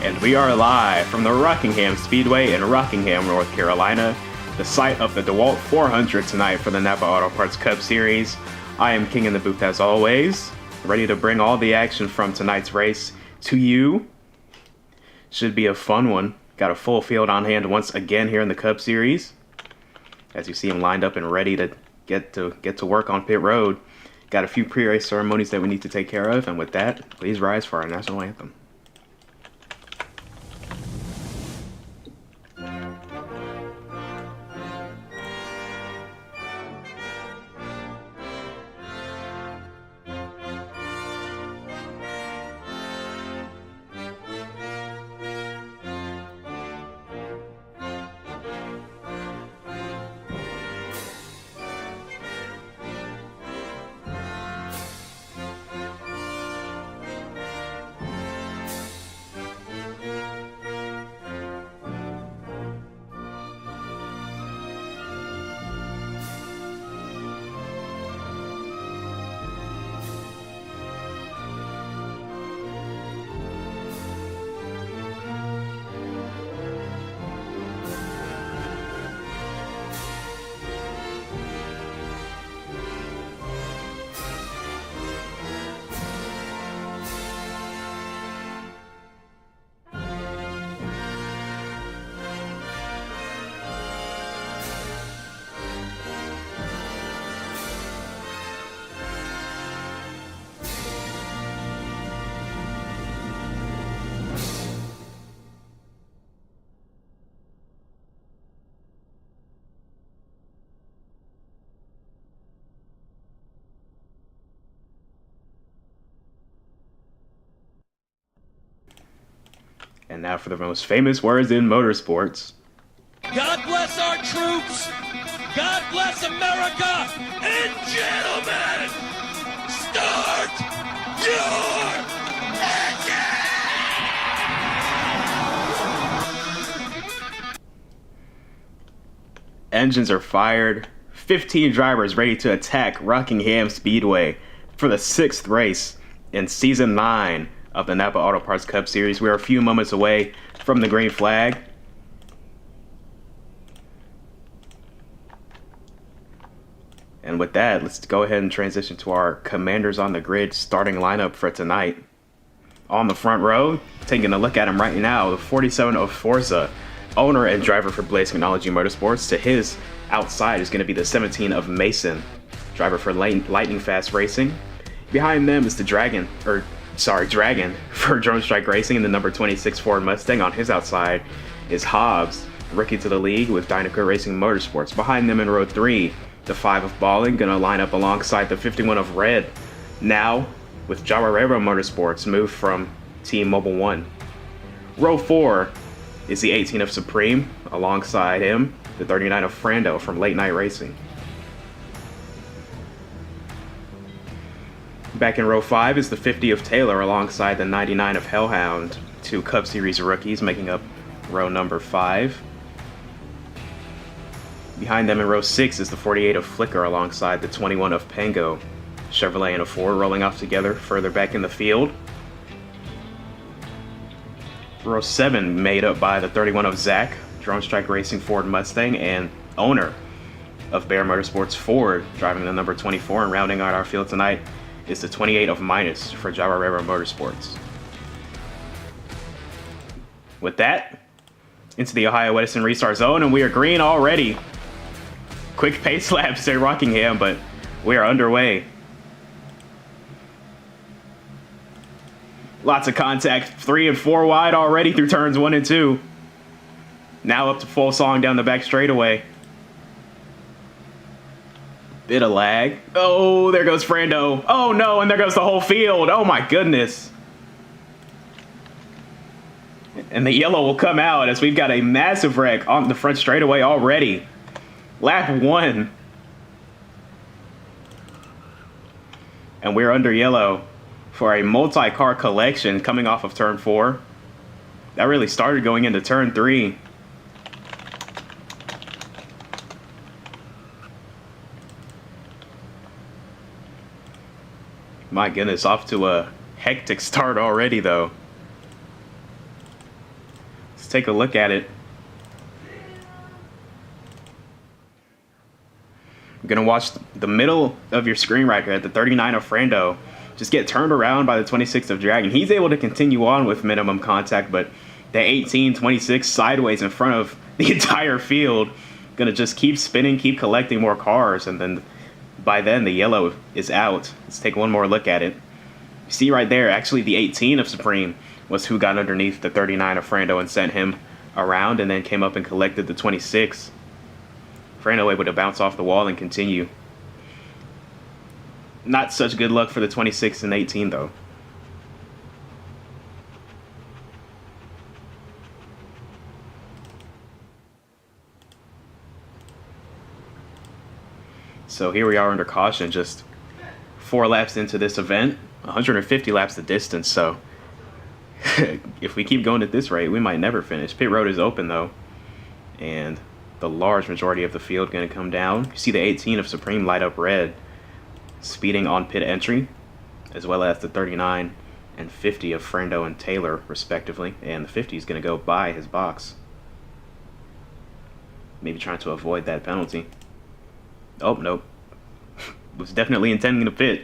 And we are live from the Rockingham Speedway in Rockingham, North Carolina, the site of the DeWalt 400 tonight for the Napa Auto Parts Cup Series. I am King in the booth as always, ready to bring all the action from tonight's race to you. Should be a fun one. Got a full field on hand once again here in the Cup Series. As you see them lined up and ready to get to work on pit road. Got a few pre-race ceremonies that we need to take care of, and with that, please rise for our national anthem. And now for the most famous words in motorsports. God bless our troops. God bless America. And gentlemen, start your Engines are fired. 15 drivers ready to attack Rockingham Speedway for the 6th race in Season 9 of the Napa Auto Parts Cup Series. We are a few moments away from the green flag. And with that, let's go ahead and transition to our commanders on the grid starting lineup for tonight. On the front row, taking a look at him right now, the 47 of Forza, owner and driver for Blaze Technology Motorsports. To his outside is going to be the 17 of Mason, driver for Lightning Fast Racing. Behind them is the Dragon for Drone Strike Racing, and the number 26 Ford Mustang. On his outside is Hobbs, rookie to the league with Dynaco Racing Motorsports. Behind them in row 3, the 5 of Balling, gonna line up alongside the 51 of Red, now with Java Railroad Motorsports, moved from Team Mobile 1. Row 4 is the 18 of Supreme, alongside him, the 39 of Frando from Late Night Racing. Back in row 5 is the 50 of Taylor alongside the 99 of Hellhound, 2 Cup Series rookies making up row number 5. Behind them in row 6 is the 48 of Flicker alongside the 21 of Pango, Chevrolet and a Ford rolling off together further back in the field. Row 7 made up by the 31 of Zach, Drone Strike Racing Ford Mustang, and owner of Bear Motorsports Ford, driving the number 24, and rounding out our field tonight is the 28 of Minus for Java Railroad Motorsports. With that, into the Ohio Edison restart zone, and we are green already. Quick pace laps at Rockingham, but we are underway. Lots of contact, 3 and 4 wide already through turns 1 and 2. Now up to full song down the back straightaway. Bit of lag. Oh, there goes Frando. Oh no, and there goes the whole field. Oh my goodness. And the yellow will come out as we've got a massive wreck on the front straightaway already. Lap 1. And we're under yellow for a multi-car collection coming off of turn 4. That really started going into turn 3. My goodness, off to a hectic start already, though. take a look at it. You're going to watch the middle of your screen right here at the 39 of Frando just get turned around by the 26 of Dragon. He's able to continue on with minimum contact, but the 18, 26 sideways in front of the entire field, going to just keep spinning, keep collecting more cars, and then by then the yellow is out. Let's take one more look at it. You see right there, actually the 18 of Supreme was who got underneath the 39 of Frando and sent him around, and then came up and collected the 26. Frando able to bounce off the wall and continue. Not such good luck for the 26 and 18 though. So here we are under caution, just 4 laps into this event, 150 laps the distance. So if we keep going at this rate, we might never finish. Pit road is open though, and the large majority of the field going to come down. You see the 18 of Supreme light up red, speeding on pit entry, as well as the 39 and 50 of Frando and Taylor respectively, and the 50 is going to go by his box, maybe trying to avoid that penalty. Oh nope, was definitely intending to pit.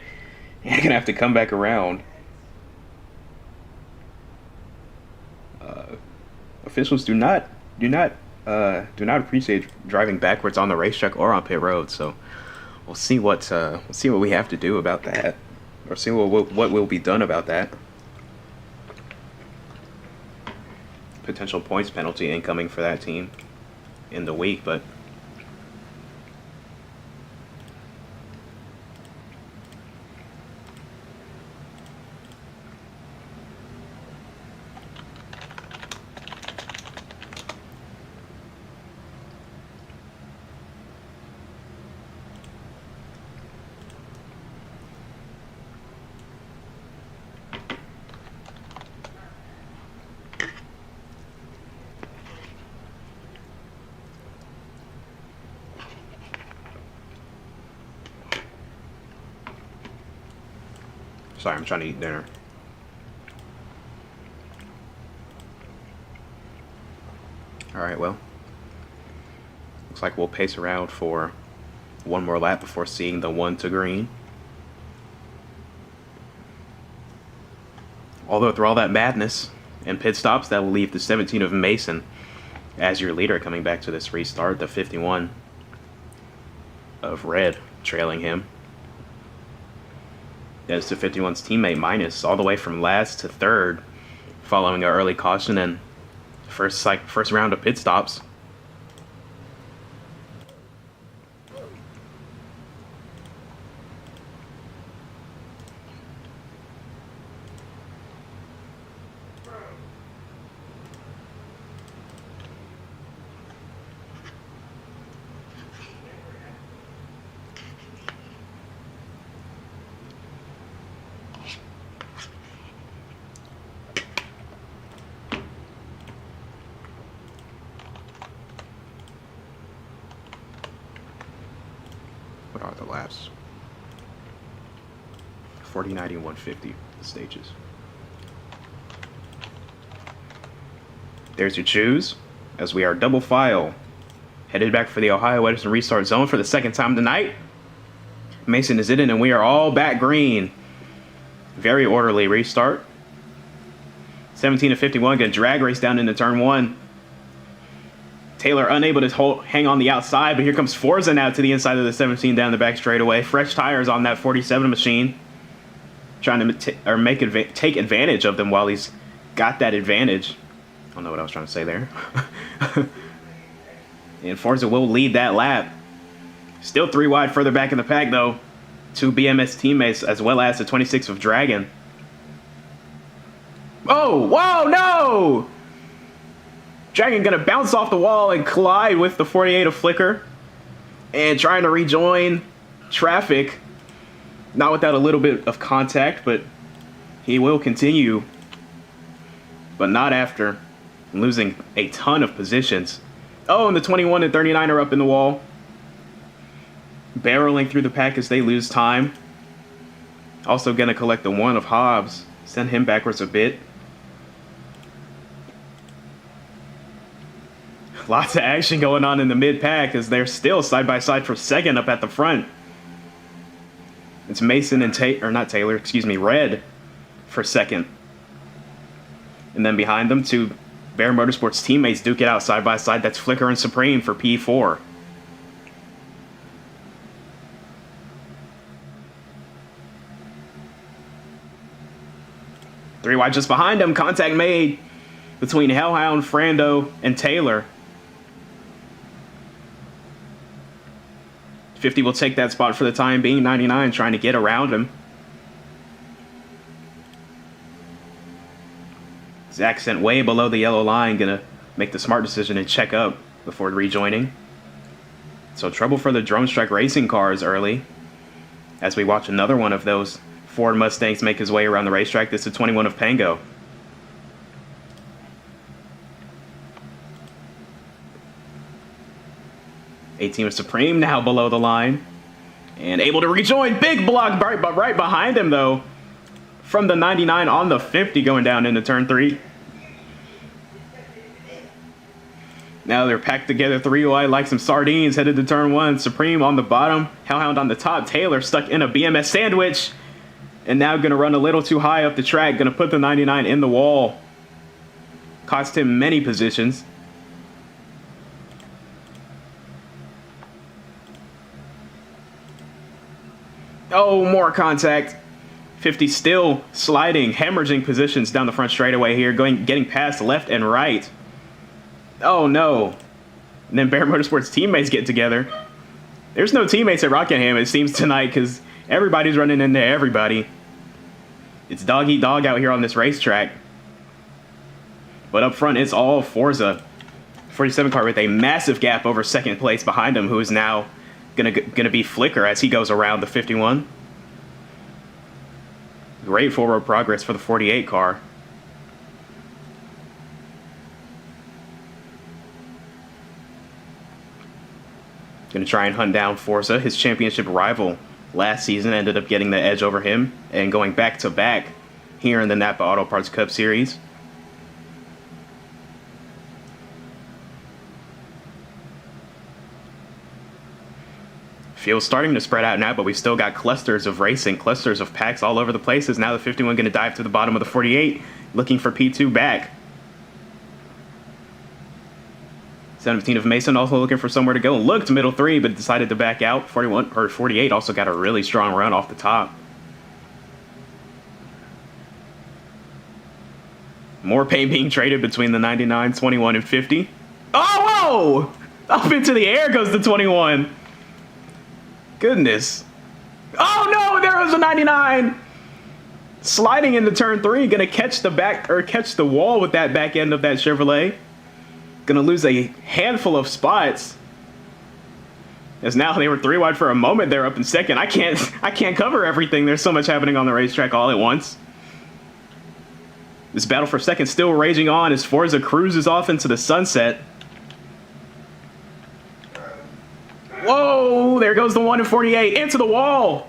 You're gonna have to come back around. Officials do not appreciate driving backwards on the racetrack or on pit road, so we'll see what we have to do about that, or see what will be done about that. Potential points penalty incoming for that team in the week, but sorry, I'm trying to eat dinner. Alright, well, looks like we'll pace around for one more lap before seeing the 1 to green. Although through all that madness and pit stops, that will leave the 17 of Mason as your leader coming back to this restart. The 51 of Red trailing him. That's the 51's teammate Minus, all the way from last to third, following an early caution and first round of pit stops. What are the laps? 40, 90, and 150, the stages. There's your choose, as we are double file, headed back for the Ohio Edison restart zone for the second time tonight. Mason is in it, and we are all back green. Very orderly restart. 17 to 51, gonna drag race down into turn 1. Taylor unable to hang on the outside, but here comes Forza now to the inside of the 17 down the back straightaway. Fresh tires on that 47 machine, trying to take advantage of them while he's got that advantage. I don't know what I was trying to say there. And Forza will lead that lap. Still 3 wide further back in the pack though. 2 BMS teammates as well as the 26 of Dragon. Oh, whoa, no! Dragon gonna bounce off the wall and collide with the 48 of Flicker, and trying to rejoin traffic. Not without a little bit of contact, but he will continue. But not after losing a ton of positions. Oh, and the 21 and 39 are up in the wall. Barreling through the pack as they lose time. Also gonna collect the 1 of Hobbs. Send him backwards a bit. Lots of action going on in the mid-pack as they're still side-by-side for second up at the front. It's Mason and Red for second. And then behind them, two Bear Motorsports teammates duke it out side-by-side. That's Flicker and Supreme for P4. Three wide just behind him. Contact made between Hellhound, Frando, and Taylor. 50 will take that spot for the time being. 99 trying to get around him. Zach sent way below the yellow line. Gonna make the smart decision and check up before rejoining. So trouble for the Drone Strike Racing cars early. As we watch another one of those Ford Mustangs make his way around the racetrack. This is 21 of Pango. A-Team Supreme now below the line. And able to rejoin. Big block right behind him, though. From the 99 on the 50 going down into turn 3. Now they're packed together 3 wide like some sardines headed to turn 1. Supreme on the bottom. Hellhound on the top. Taylor stuck in a BMS sandwich. And now going to run a little too high up the track. Going to put the 99 in the wall. Cost him many positions. Oh, more contact. 50 still sliding, hemorrhaging positions down the front straightaway here, getting past left and right. Oh no. And then Bear Motorsports teammates get together. There's no teammates at Rockingham, it seems, tonight, because everybody's running into everybody. It's dog eat dog out here on this racetrack. But up front, it's all Forza. 47 car with a massive gap over second place behind him, who is now gonna be Flicker as he goes around the 51. Great forward progress for the 48 car. Gonna try and hunt down Forza. His championship rival last season ended up getting the edge over him and going back to back here in the Napa Auto Parts Cup Series. Field's starting to spread out now, but we still got clusters of racing, clusters of packs all over the places. Now the 51 going to dive to the bottom of the 48, looking for P2 back. 17 of Mason also looking for somewhere to go. Looked middle 3, but decided to back out. 48 also got a really strong run off the top. More paint being traded between the 99, 21, and 50. Oh, whoa! Up into the air goes the 21. Goodness. Oh no, there was a 99. Sliding into turn 3, gonna catch the wall with that back end of that Chevrolet. Gonna lose a handful of spots. As now they were 3 wide for a moment there up in second. I can't cover everything. There's so much happening on the racetrack all at once. This battle for second still raging on as Forza cruises off into the sunset. Whoa, there goes the 1 in 48 into the wall.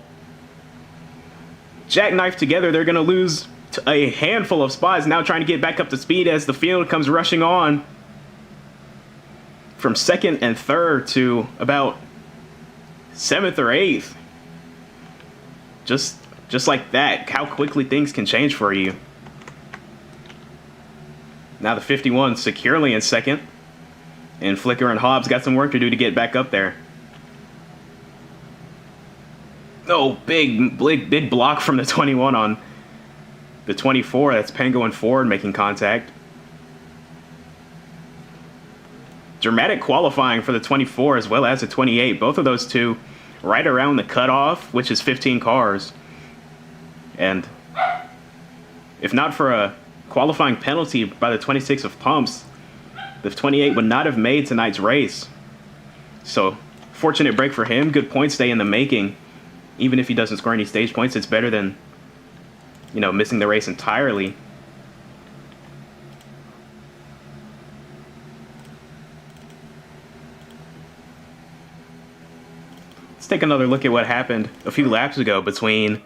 Jackknife together, they're going to lose a handful of spots. Now trying to get back up to speed as the field comes rushing on. From second and third to about 7th or 8th. Just like that, how quickly things can change for you. Now the 51 securely in second. And Flicker and Hobbs got some work to do to get back up there. Oh, big block from the 21 on the 24. That's Pango and Ford making contact. Dramatic qualifying for the 24 as well as the 28. Both of those two right around the cutoff, which is 15 cars. And if not for a qualifying penalty by the 26 of Pumps, the 28 would not have made tonight's race. So, fortunate break for him. Good point stay in the making. Even if he doesn't score any stage points, it's better than, missing the race entirely. Let's take another look at what happened a few laps ago between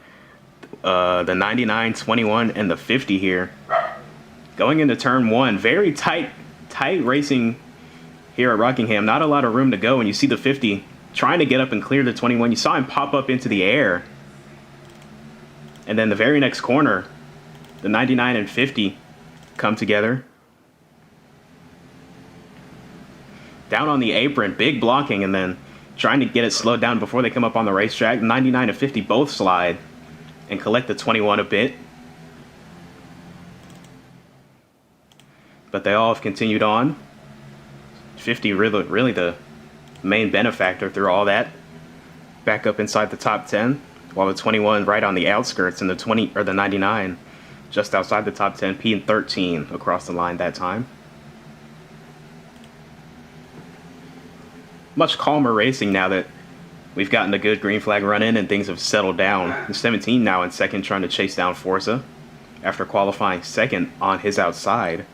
the 99, 21, and the 50 here. Going into turn 1, very tight racing here at Rockingham. Not a lot of room to go, and you see the 50 trying to get up and clear the 21. You saw him pop up into the air. And then the very next corner, the 99 and 50 come together. Down on the apron, big blocking, and then trying to get it slowed down before they come up on the racetrack. 99 and 50 both slide and collect the 21 a bit. But they all have continued on. 50 really the main benefactor through all that. Back up inside the top 10, while the 21 right on the outskirts, and the 99 just outside the top 10, P and 13 across the line that time. Much calmer racing now that we've gotten a good green flag run in and things have settled down. The 17 now in second, trying to chase down Forza after qualifying second on his outside.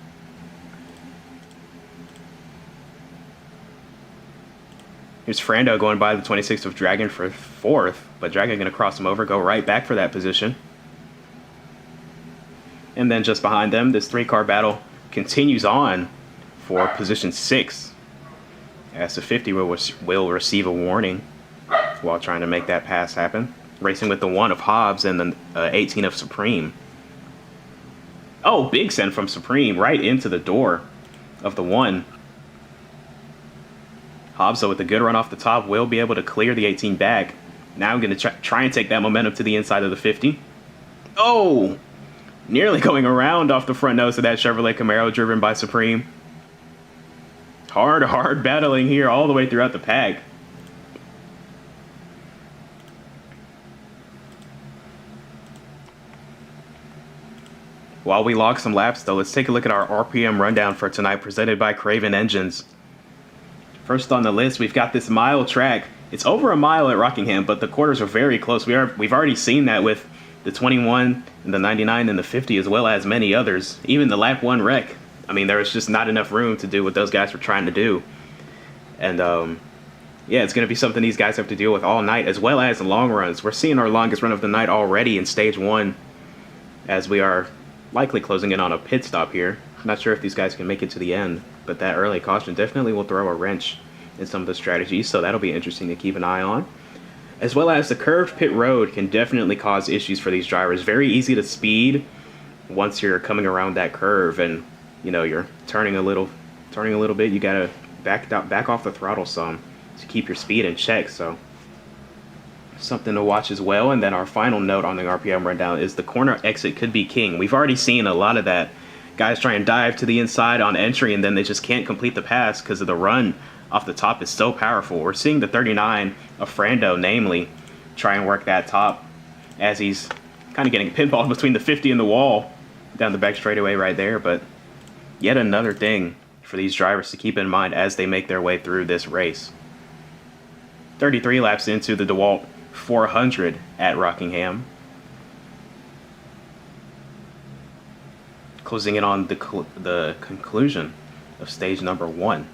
Here's Frando going by the 26th of Dragon for fourth, but Dragon going to cross him over, go right back for that position. And then just behind them, this 3-car battle continues on for position 6. As the 50 will receive a warning while trying to make that pass happen. Racing with the 1 of Hobbs and the 18 of Supreme. Oh, big send from Supreme right into the door of the 1. Hobbs, though, with a good run off the top, will be able to clear the 18 back. Now I'm going to try and take that momentum to the inside of the 50. Oh! Nearly going around off the front nose of that Chevrolet Camaro driven by Supreme. Hard battling here all the way throughout the pack. While we log some laps, though, let's take a look at our RPM rundown for tonight, presented by Craven Engines. First on the list, we've got this mile track. It's over a mile at Rockingham, but the quarters are very close. We've already seen that with the 21, and the 99, and the 50, as well as many others. Even the lap 1 wreck. I mean, there was just not enough room to do what those guys were trying to do. And, yeah, it's going to be something these guys have to deal with all night, as well as long runs. We're seeing our longest run of the night already in stage 1, as we are likely closing in on a pit stop here. I'm not sure if these guys can make it to the end, but that early caution definitely will throw a wrench in some of the strategies, so that'll be interesting to keep an eye on. As well as the curved pit road can definitely cause issues for these drivers. Very easy to speed once you're coming around that curve, and you know you're turning a little bit. You gotta back off the throttle some to keep your speed in check. So something to watch as well. And then our final note on the RPM rundown is the corner exit could be king. We've already seen a lot of that. Guys try and dive to the inside on entry, and then they just can't complete the pass because of the run off the top is so powerful. We're seeing the 39 of Frando, namely, try and work that top as he's kind of getting pinballed between the 50 and the wall down the back straightaway right there. But yet another thing for these drivers to keep in mind as they make their way through this race. 33 laps into the DeWalt 400 at Rockingham. Closing in on the conclusion of stage number 1.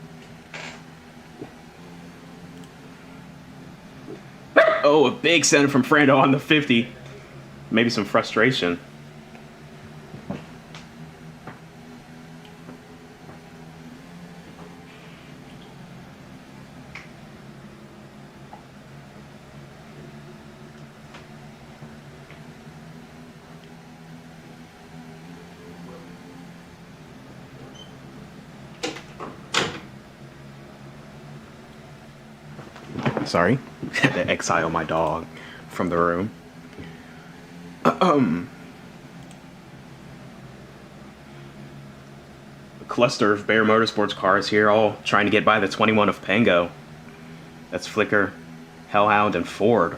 Oh, a big send from Frando on the 50. Maybe some frustration. Sorry, had to exile my dog from the room. A cluster of Bear Motorsports cars here, all trying to get by the 21 of Pango. That's Flicker, Hellhound, and Ford.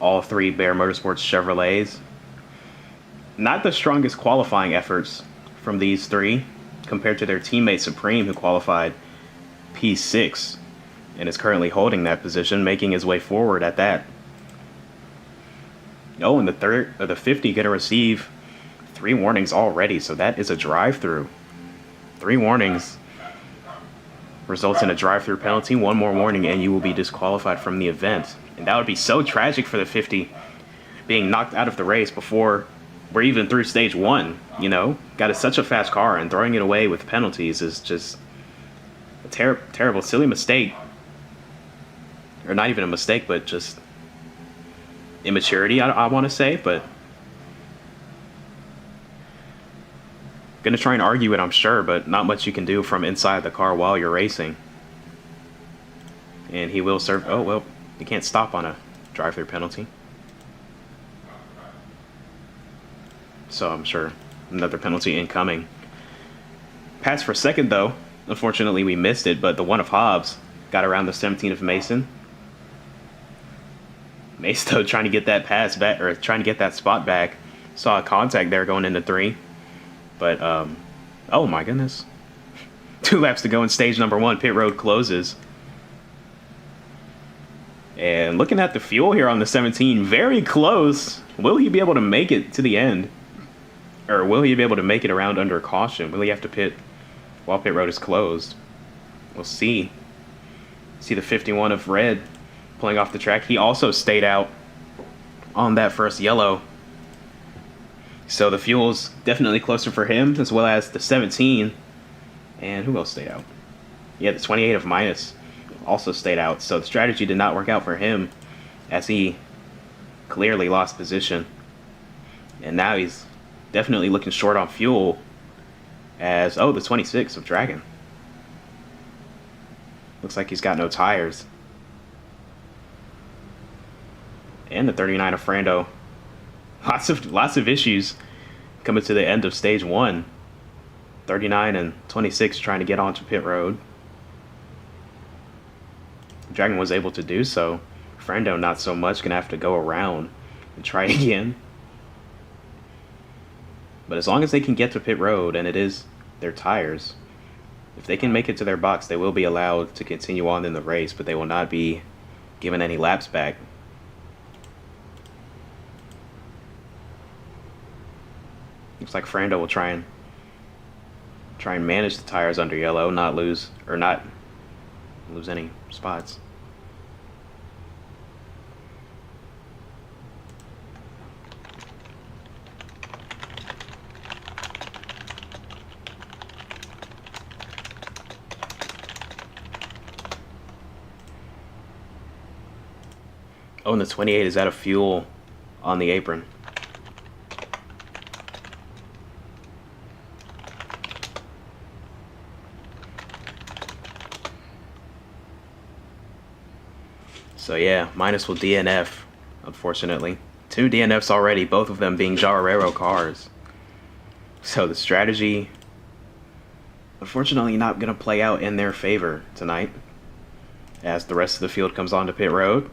All 3 Bear Motorsports Chevrolets. Not the strongest qualifying efforts from these 3 compared to their teammate Supreme, who qualified P6. And is currently holding that position, making his way forward at that. Oh, and the 50 going to receive 3 warnings already, so that is a drive-through. 3 warnings results in a drive-through penalty. 1 more warning, and you will be disqualified from the event. And that would be so tragic for the 50, being knocked out of the race before we're even through stage 1. You know, got such a fast car, and throwing it away with penalties is just A terrible, silly mistake. Or not even a mistake, but just immaturity, I want to say. But gonna try and argue it, I'm sure, but not much you can do from inside the car while you're racing. And he will serve. Oh, well, you can't stop on a drive-through penalty. So I'm sure another penalty incoming. Pass for second, though. Unfortunately, we missed it, but the one of Hobbs got around the 17 of Mason. Mace, though, trying to get that pass back, or trying to get that spot back. Saw a contact there going into 3. But, oh my goodness. 2 laps to go in stage number 1. Pit road closes. And looking at the fuel here on the 17, very close. Will he be able to make it to the end? Or will he be able to make it around under caution? Will he have to pit while pit road is closed? We'll see. See the 51 of red pulling off the track. He also stayed out on that first yellow. So the fuel's definitely closer for him, as well as the 17. And who else stayed out? Yeah, the 28 of minus also stayed out. So the strategy did not work out for him, as he clearly lost position. And now he's definitely looking short on fuel, as, oh, the 26 of Dragon. Looks like he's got no tires. And the 39 of Frando. Lots of issues coming to the end of stage 1. 39 and 26 trying to get onto pit road. Dragon was able to do so. Frando not so much, gonna have to go around and try again. But as long as they can get to pit road, and it is their tires, if they can make it to their box, they will be allowed to continue on in the race, but they will not be given any laps back. Looks like Frando will try and manage the tires under yellow, not lose any spots. Oh, and the 28 is out of fuel on the apron. So yeah, minus will DNF, unfortunately. 2 DNFs already, both of them being Jarrero cars. So the strategy, unfortunately, not going to play out in their favor tonight, as the rest of the field comes onto pit road.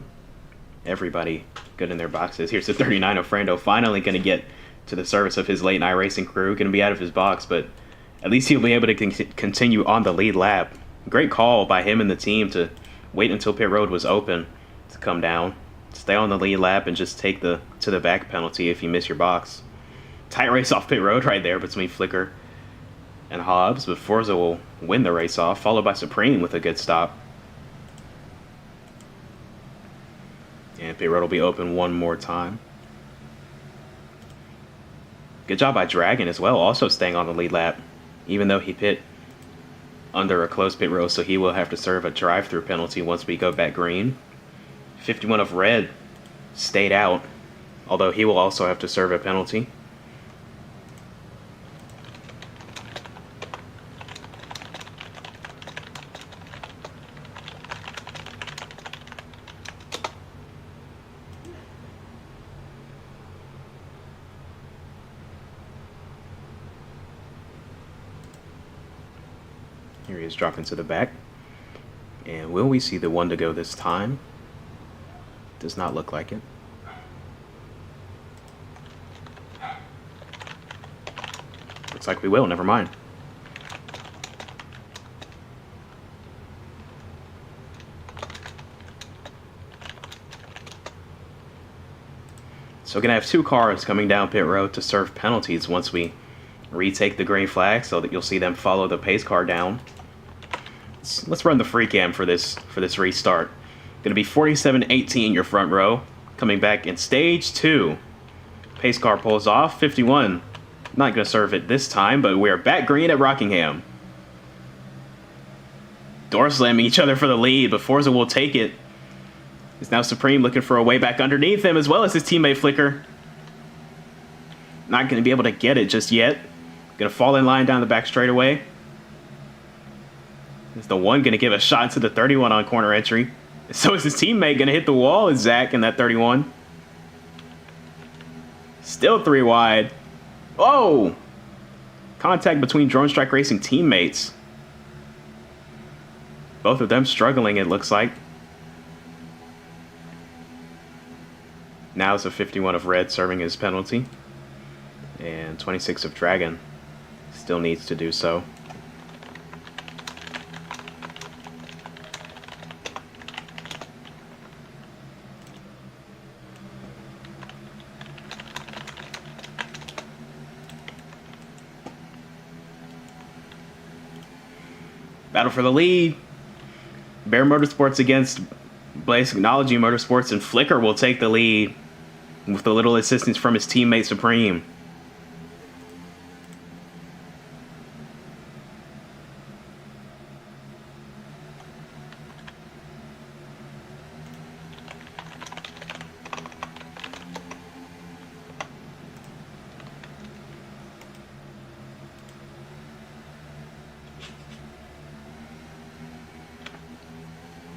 Everybody good in their boxes. Here's the 39 of Frando, finally going to get to the service of his late night racing crew. Going to be out of his box, but at least he'll be able to continue on the lead lap. Great call by him and the team to wait until pit road was open to come down, stay on the lead lap, and just take the to the back penalty if you miss your box. Tight race off pit road right there between Flicker and Hobbs, but Forza will win the race off, followed by Supreme with a good stop. And pit road will be open one more time. Good job by Dragon as well, also staying on the lead lap, even though he pit under a closed pit road, so he will have to serve a drive-through penalty once we go back green. 51 of Red stayed out, although he will also have to serve a penalty. Here he is dropping to the back. And will we see the one to go this time? Does not look like it. Looks like we will, never mind. So we're going to have 2 cars coming down pit road to serve penalties once we retake the green flag, so that you'll see them follow the pace car down. Let's run the free cam for this restart. Going to be 47-18 your front row. Coming back in stage 2. Pace car pulls off. 51. Not going to serve it this time, but we're back green at Rockingham. door slamming each other for the lead, but Forza will take it. It's now Supreme looking for a way back underneath him, as well as his teammate Flicker. Not going to be able to get it just yet. Going to fall in line down the back straightaway. Is the one going to give a shot to the 31 on corner entry. So is his teammate going to hit the wall with Zach in that 31. Still 3 wide. Oh! Contact between Drone Strike Racing teammates. Both of them struggling, it looks like. Now it's a 51 of Red serving his penalty. And 26 of Dragon still needs to do so. Battle for the lead. Bear Motorsports against Blaze Technology Motorsports, and Flicker will take the lead with a little assistance from his teammate Supreme.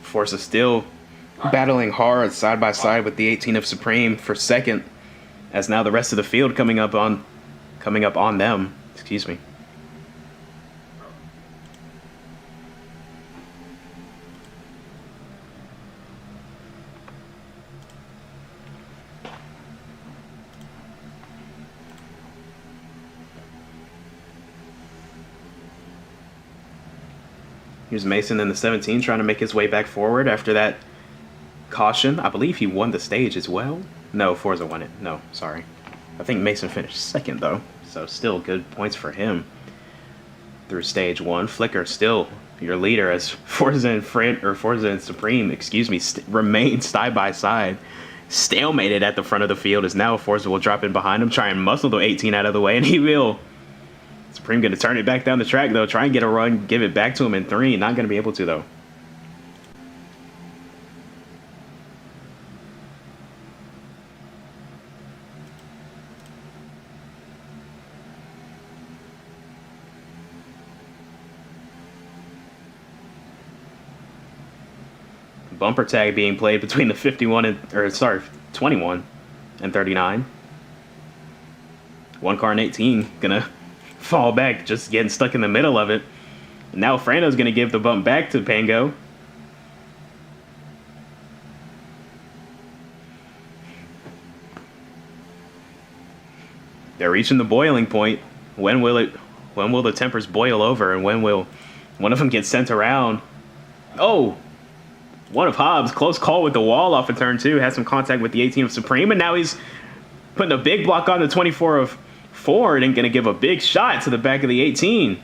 Forza still battling hard side by side with the 18 of Supreme for second, as now the rest of the field coming up on them. Excuse me. Here's Mason in the 17 trying to make his way back forward after that caution. I believe he won the stage as well. No, Forza won it. No, sorry. I think Mason finished second though, so still good points for him through stage 1. Flicker still your leader as Forza and Supreme, excuse me, remain side by side. Stalemated at the front of the field as now Forza will drop in behind him, try and muscle the 18 out of the way, and he will. Supreme going to turn it back down the track, though. Try and get a run, give it back to him in 3. Not going to be able to, though. Bumper tag being played between the 21 and, 21 and 39. One car and 18 going to fall back, just getting stuck in the middle of it. And now Frando's going to give the bump back to Pango. They're reaching the boiling point. When will the tempers boil over, and when will one of them get sent around? Oh, one of Hobbs, close call with the wall off of turn 2, had some contact with the 18 of Supreme, and now he's putting a big block on the 24 of Ford and going to give a big shot to the back of the 18.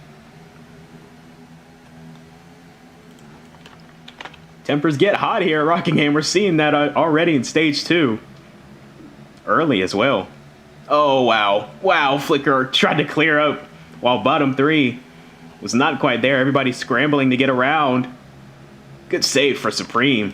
Tempers get hot here at Rockingham. We're seeing that already in stage 2. Early as well. Oh, wow. Wow, Flicker tried to clear up while bottom 3 was not quite there. Everybody scrambling to get around. Good save for Supreme.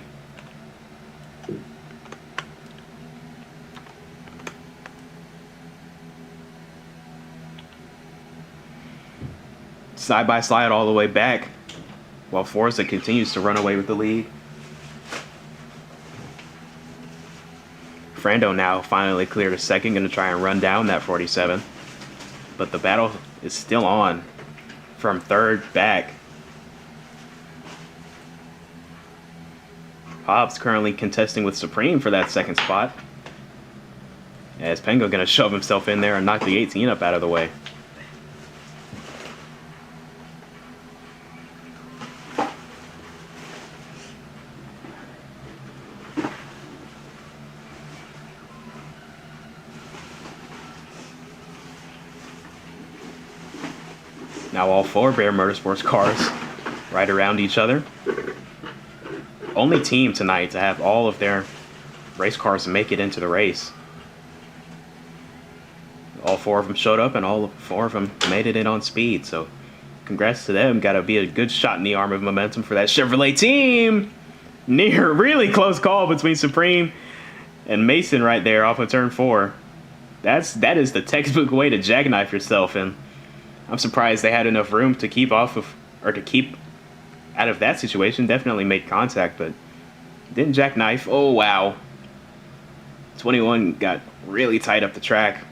Side by side all the way back while Forza continues to run away with the lead. Frando now finally cleared a second, going to try and run down that 47. But the battle is still on from third back. Hobbs currently contesting with Supreme for that second spot, as Pengo going to shove himself in there and knock the 18 up out of the way. Now all 4 Bear Motorsports cars right around each other. Only team tonight to have all of their race cars make it into the race. All 4 of them showed up and all 4 of them made it in on speed, so congrats to them. Got to be a good shot in the arm of momentum for that Chevrolet team. Near really close call between Supreme and Mason right there off of turn 4. That is the textbook way to jackknife yourself, and I'm surprised they had enough room to keep off of, or to keep out of that situation. Definitely made contact, but didn't jackknife. Oh, wow. 21 got really tight up the track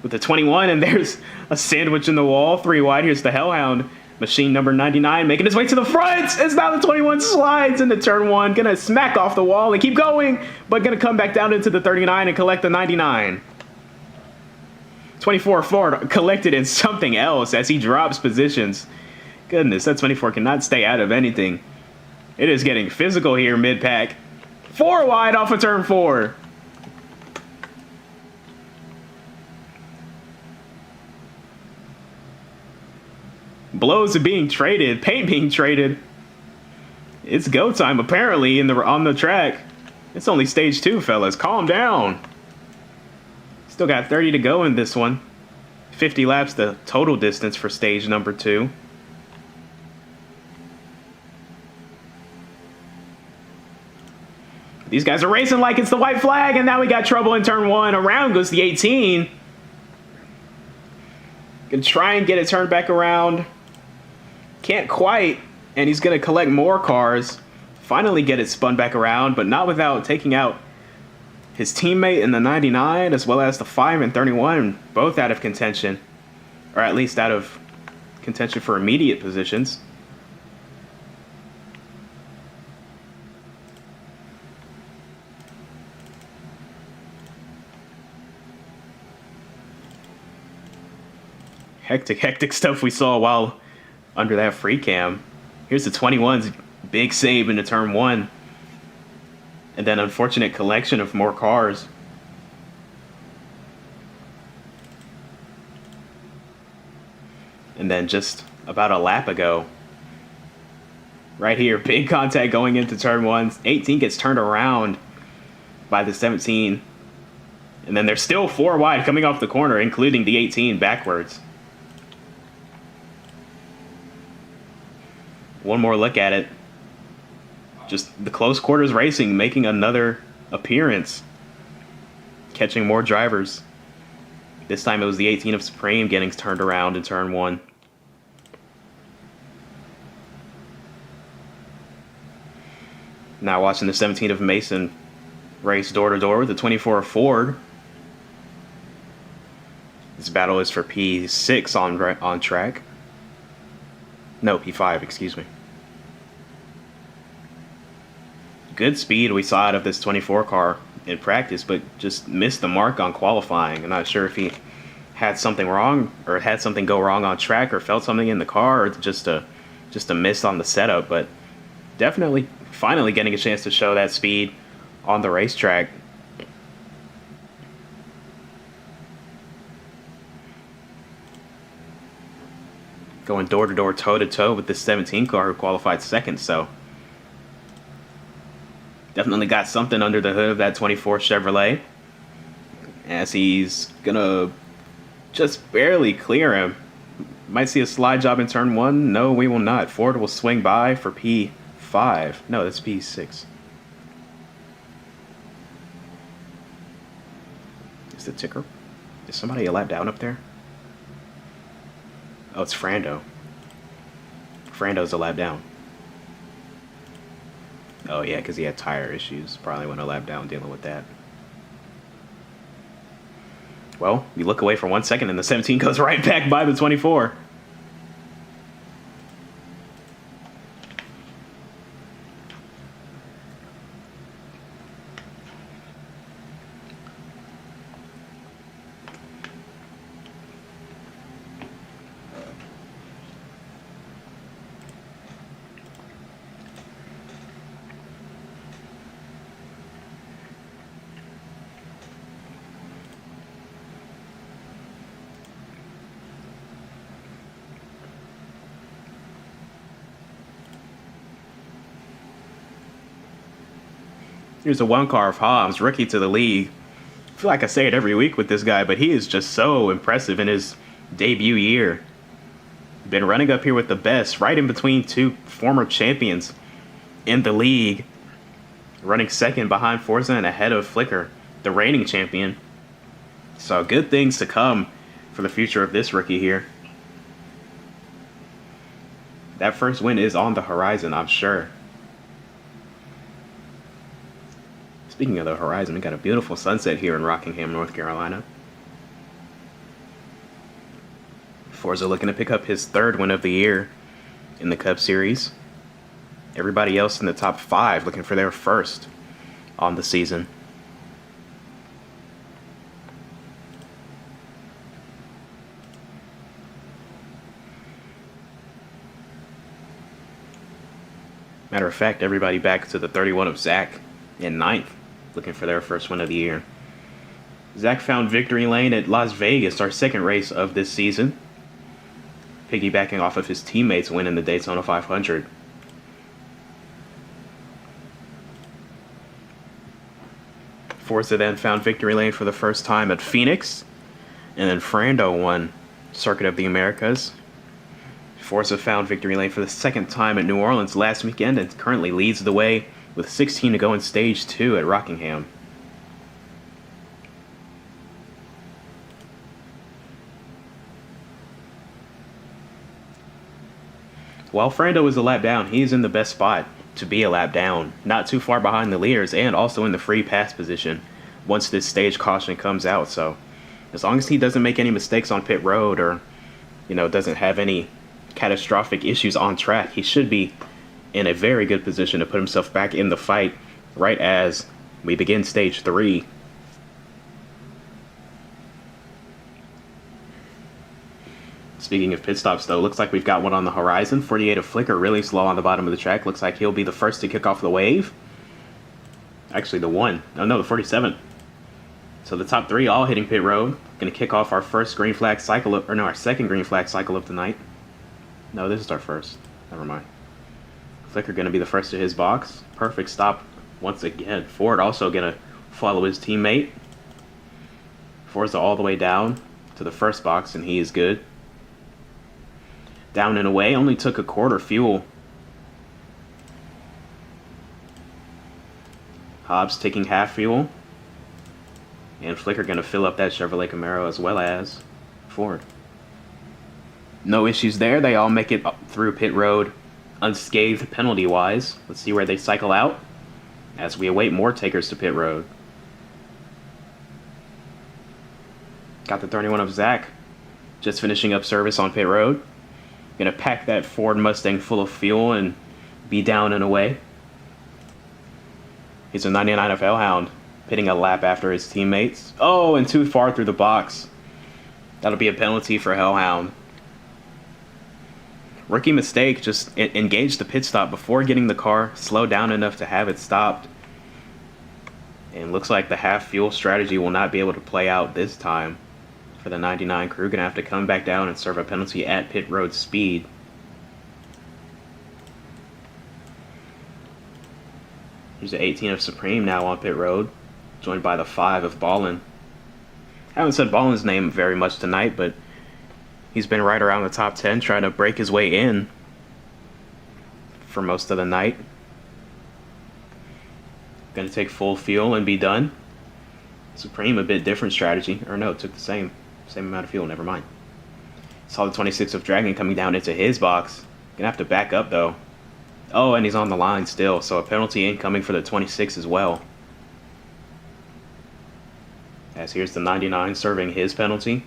with the 21, and there's a sandwich in the wall. 3 wide. Here's the Hellhound. Machine number 99 making his way to the front. As now the 21 slides into turn 1. Gonna smack off the wall and keep going, but gonna come back down into the 39 and collect the 99. 24 Ford collected in something else as he drops positions. Goodness, that 24 cannot stay out of anything. It is getting physical here mid-pack. 4 wide off of turn 4. Blows are being traded, paint being traded. It's go time apparently on the track. It's only stage 2, fellas. Calm down. Still got 30 to go in this one. 50 laps the total distance for stage number 2. These guys are racing like it's the white flag, and now we got trouble in turn 1. Around goes the 18. Gonna try and get it turned back around. Can't quite, and he's going to collect more cars. Finally get it spun back around, but not without taking out his teammate in the 99, as well as the 5 and 31, both out of contention. Or at least out of contention for immediate positions. Hectic stuff we saw while under that free cam. Here's the 21's big save into turn 1. And then unfortunate collection of more cars. And then just about a lap ago, right here, big contact going into turn 1. 18 gets turned around by the 17. And then they're still 4 wide coming off the corner, including the 18 backwards. One more look at it. Just the close quarters racing making another appearance. Catching more drivers. This time it was the 18 of Supreme getting turned around in turn 1. Now watching the 17 of Mason race door to door with the 24 of Ford. This battle is for P6 on track. No, P5, excuse me. Good speed we saw out of this 24 car in practice, but just missed the mark on qualifying. I'm not sure if he had something wrong, or had something go wrong on track, or felt something in the car, or just a miss on the setup. But definitely, finally getting a chance to show that speed on the racetrack. Going door to door, toe to toe with this 17 car who qualified second, so definitely got something under the hood of that 24 Chevrolet. As he's gonna just barely clear him. Might see a slide job in turn 1. No, we will not. Ford will swing by for P5. No, that's P6. Is the ticker? Is somebody a lap down up there? Oh, it's Frando. Frando's a lap down. Oh, yeah, because he had tire issues. Probably went a lap down dealing with that. Well, you look away for 1 second and the 17 goes right back by the 24. Here's a one car of Hobbs, rookie to the league. I feel like I say it every week with this guy, but he is just so impressive in his debut year. Been running up here with the best, right in between two former champions in the league. Running second behind Forza and ahead of Flicker, the reigning champion. So good things to come for the future of this rookie here. That first win is on the horizon, I'm sure. Speaking of the horizon, we got a beautiful sunset here in Rockingham, North Carolina. Forza looking to pick up his third win of the year in the Cup Series. Everybody else in the top 5 looking for their first on the season. Matter of fact, everybody back to the 31 of Zach in 9th, looking for their first win of the year. Zach found victory lane at Las Vegas, our second race of this season, piggybacking off of his teammates' win in the Daytona 500. Forza then found victory lane for the first time at Phoenix, and then Frando won Circuit of the Americas. Forza found victory lane for the second time at New Orleans last weekend and currently leads the way with 16 to go in Stage 2 at Rockingham. While Frando is a lap down, he's in the best spot to be a lap down, not too far behind the leaders, and also in the free pass position once this stage caution comes out. So as long as he doesn't make any mistakes on pit road or, doesn't have any catastrophic issues on track, he should be in a very good position to put himself back in the fight right as we begin Stage 3. Speaking of pit stops, though, looks like we've got one on the horizon. 48 of Flicker, really slow on the bottom of the track. Looks like he'll be the first to kick off the wave. Actually, the 1. Oh, no, the 47. So the top 3 all hitting pit road. Going to kick off our first green flag cycle, our second green flag cycle of the night. No, this is our first. Never mind. Flicker going to be the first to his box. Perfect stop once again. Ford also going to follow his teammate. Forza all the way down to the first box, and he is good. Down and away, only took a quarter fuel. Hobbs taking half fuel. And Flicker going to fill up that Chevrolet Camaro as well as Ford. No issues there. They all make it up through pit road unscathed penalty-wise. Let's see where they cycle out as we await more takers to pit road. Got the 31 of Zach just finishing up service on pit road. Gonna pack that Ford Mustang full of fuel and be down and away. He's a 99 of Hellhound, pitting a lap after his teammates. Oh, and too far through the box. That'll be a penalty for Hellhound. Rookie mistake, just engaged the pit stop before getting the car slowed down enough to have it stopped. And looks like the half fuel strategy will not be able to play out this time. For the 99 crew, gonna have to come back down and serve a penalty at pit road speed. Here's the 18 of Supreme now on pit road, joined by the 5 of Ballin. Haven't said Ballin's name very much tonight, but he's been right around the top 10 trying to break his way in for most of the night. Gonna take full fuel and be done. Supreme, a bit different strategy. Or no, took the same amount of fuel, never mind. Saw the 26 of Dragon coming down into his box. Gonna have to back up though. Oh, and he's on the line still, so a penalty incoming for the 26 as well. As here's the 99 serving his penalty.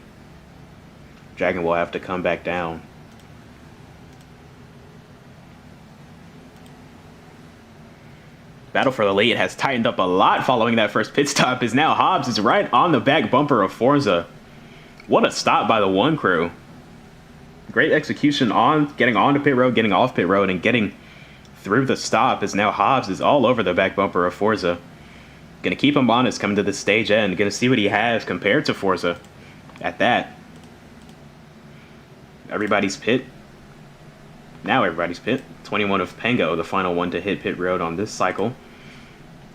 Dragon will have to come back down. Battle for the lead has tightened up a lot following that first pit stop, as now Hobbs is right on the back bumper of Forza. What a stop by the 1 crew. Great execution on getting onto pit road, getting off pit road, and getting through the stop, as now Hobbs is all over the back bumper of Forza. Gonna keep him honest coming to the stage end. Gonna see what he has compared to Forza at that. Everybody's pit. Now everybody's pit. 21 of Pango, the final one to hit pit road on this cycle.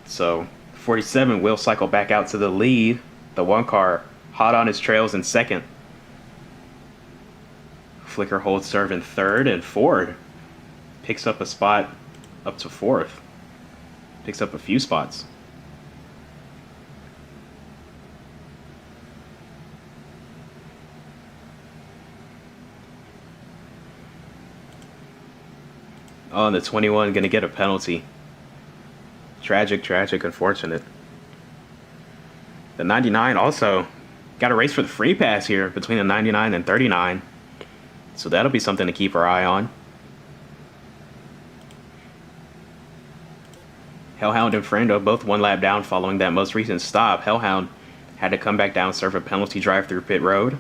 So 47 will cycle back out to the lead. The 1 car hot on his trails in second. Flicker holds serve in third, and Ford picks up a spot up to fourth. Picks up a few spots. Oh, and the 21 gonna get a penalty. Tragic, unfortunate. The 99 also got a race for the free pass here between the 99 and 39. So that'll be something to keep our eye on. Hellhound and Frando both one lap down following that most recent stop. Hellhound had to come back down, serve a penalty drive through pit road.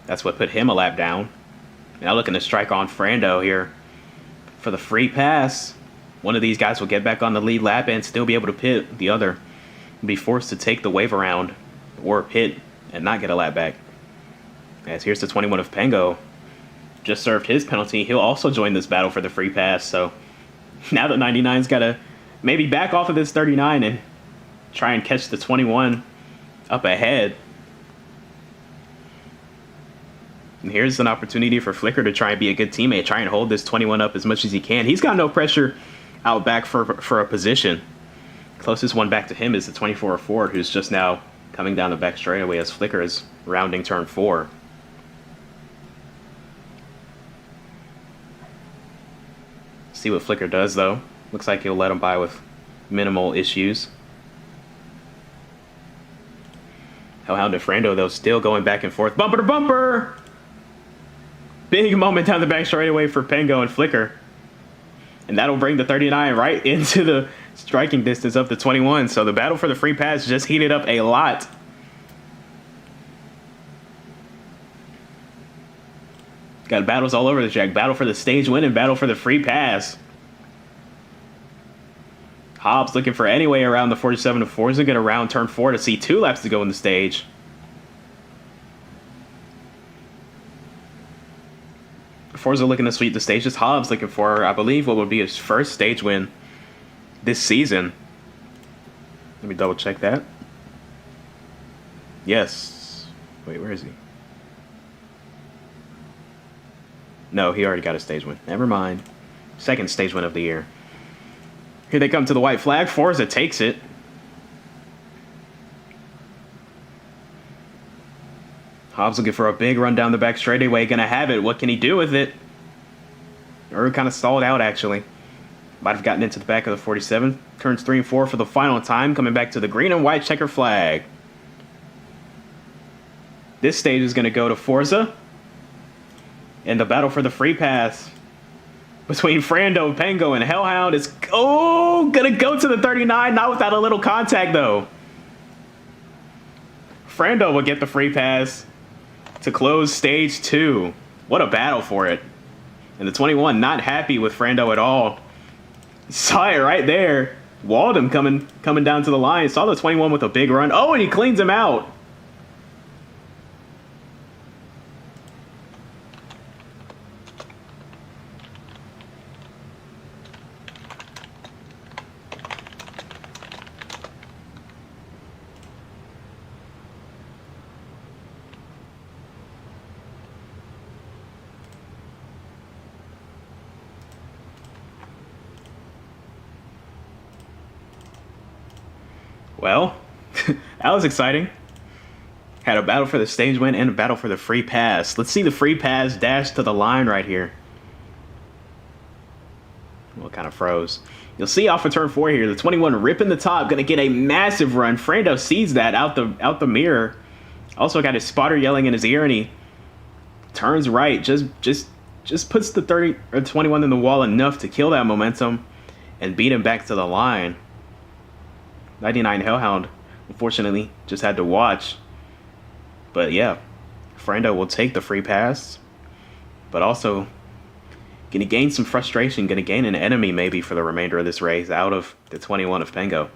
That's what put him a lap down. Now looking to strike on Frando here for the free pass. One of these guys will get back on the lead lap and still be able to pit. The other will be forced to take the wave around or pit and not get a lap back. As here's the 21 of Pengo. Just served his penalty. He'll also join this battle for the free pass. So now the 99's got to maybe back off of this 39 and try and catch the 21 up ahead. And here's an opportunity for Flicker to try and be a good teammate, try and hold this 21 up as much as he can. He's got no pressure out back for a position. Closest one back to him is the 24 of Ford, who's just now coming down the back straightaway as Flicker is rounding turn 4. See what Flicker does, though. Looks like he'll let him by with minimal issues. Hellhound and Frando, though, still going back and forth. Bumper to bumper! Big moment down the back straightaway for Pengo and Flicker. And that'll bring the 39 right into the striking distance of the 21. So the battle for the free pass just heated up a lot. Got battles all over the track. Battle for the stage win and battle for the free pass. Hobbs looking for any way around the 47 of Forza. Get around turn 4 to see 2 laps to go in the stage. Forza looking to sweep the stage. Just Hobbs looking for, I believe, what would be his first stage win this season. Let me double check that. Yes. Wait, where is he? No, he already got a stage win. Never mind. Second stage win of the year. Here they come to the white flag. Forza takes it. Hobbs looking for a big run down the back straightaway. Gonna have it. What can he do with it? Or kind of stalled out, actually. Might have gotten into the back of the 47. Turns 3 and 4 for the final time. Coming back to the green and white checker flag. This stage is going to go to Forza. And the battle for the free pass between Frando, Pengo, and Hellhound is gonna go to the 39. Not without a little contact, though. Frando will get the free pass to close stage 2. What a battle for it. And the 21 not happy with Frando at all. Saw it right there. Walled him coming down to the line. Saw the 21 with a big run. Oh, and he cleans him out. Well, that was exciting. Had a battle for the stage win and a battle for the free pass. Let's see the free pass dash to the line right here. Well, kind of froze. You'll see off of turn 4 here, the 21 ripping the top, gonna get a massive run. Frando sees that out the mirror. Also got his spotter yelling in his ear, and he turns right. Just puts the 30 or 21 in the wall enough to kill that momentum and beat him back to the line. 99 Hellhound, unfortunately, just had to watch. But yeah, Frando will take the free pass, but also gonna gain some frustration, gonna gain an enemy maybe for the remainder of this race out of the 21 of Pengo.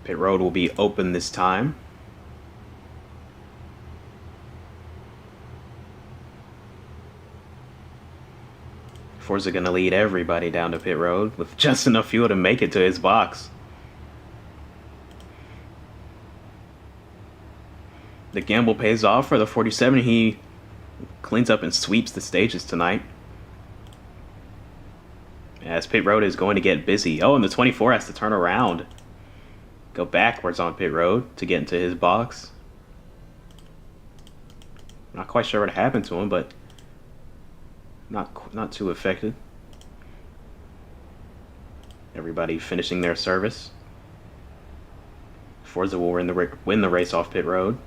Pit road will be open this time. Forza gonna lead everybody down the pit road with just enough fuel to make it to his box. The gamble pays off for the 47. He cleans up and sweeps the stages tonight, as pit road is going to get busy. Oh, and the 24 has to turn around, go backwards on pit road to get into his box. Not quite sure what happened to him, but not too affected. Everybody finishing their service. Forza will win the race off pit road.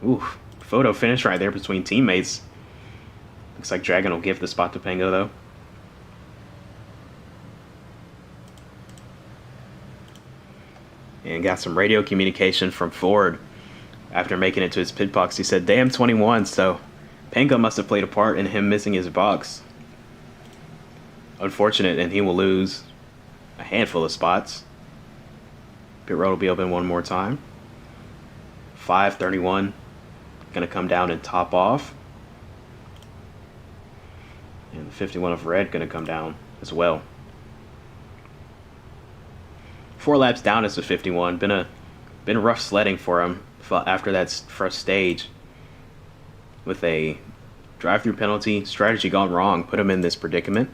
Ooh, photo finish right there between teammates. Looks like Dragon will give the spot to Pango though. And got some radio communication from Ford after making it to his pit box. He said, "Damn 21, so Pango must have played a part in him missing his box. Unfortunate, and he will lose a handful of spots." Pit road will be open one more time. 531 gonna come down and top off. And the 51 of red gonna come down as well. 4 laps down is the 51. Been rough sledding for him after that first stage. With a drive-through penalty, strategy gone wrong, put him in this predicament.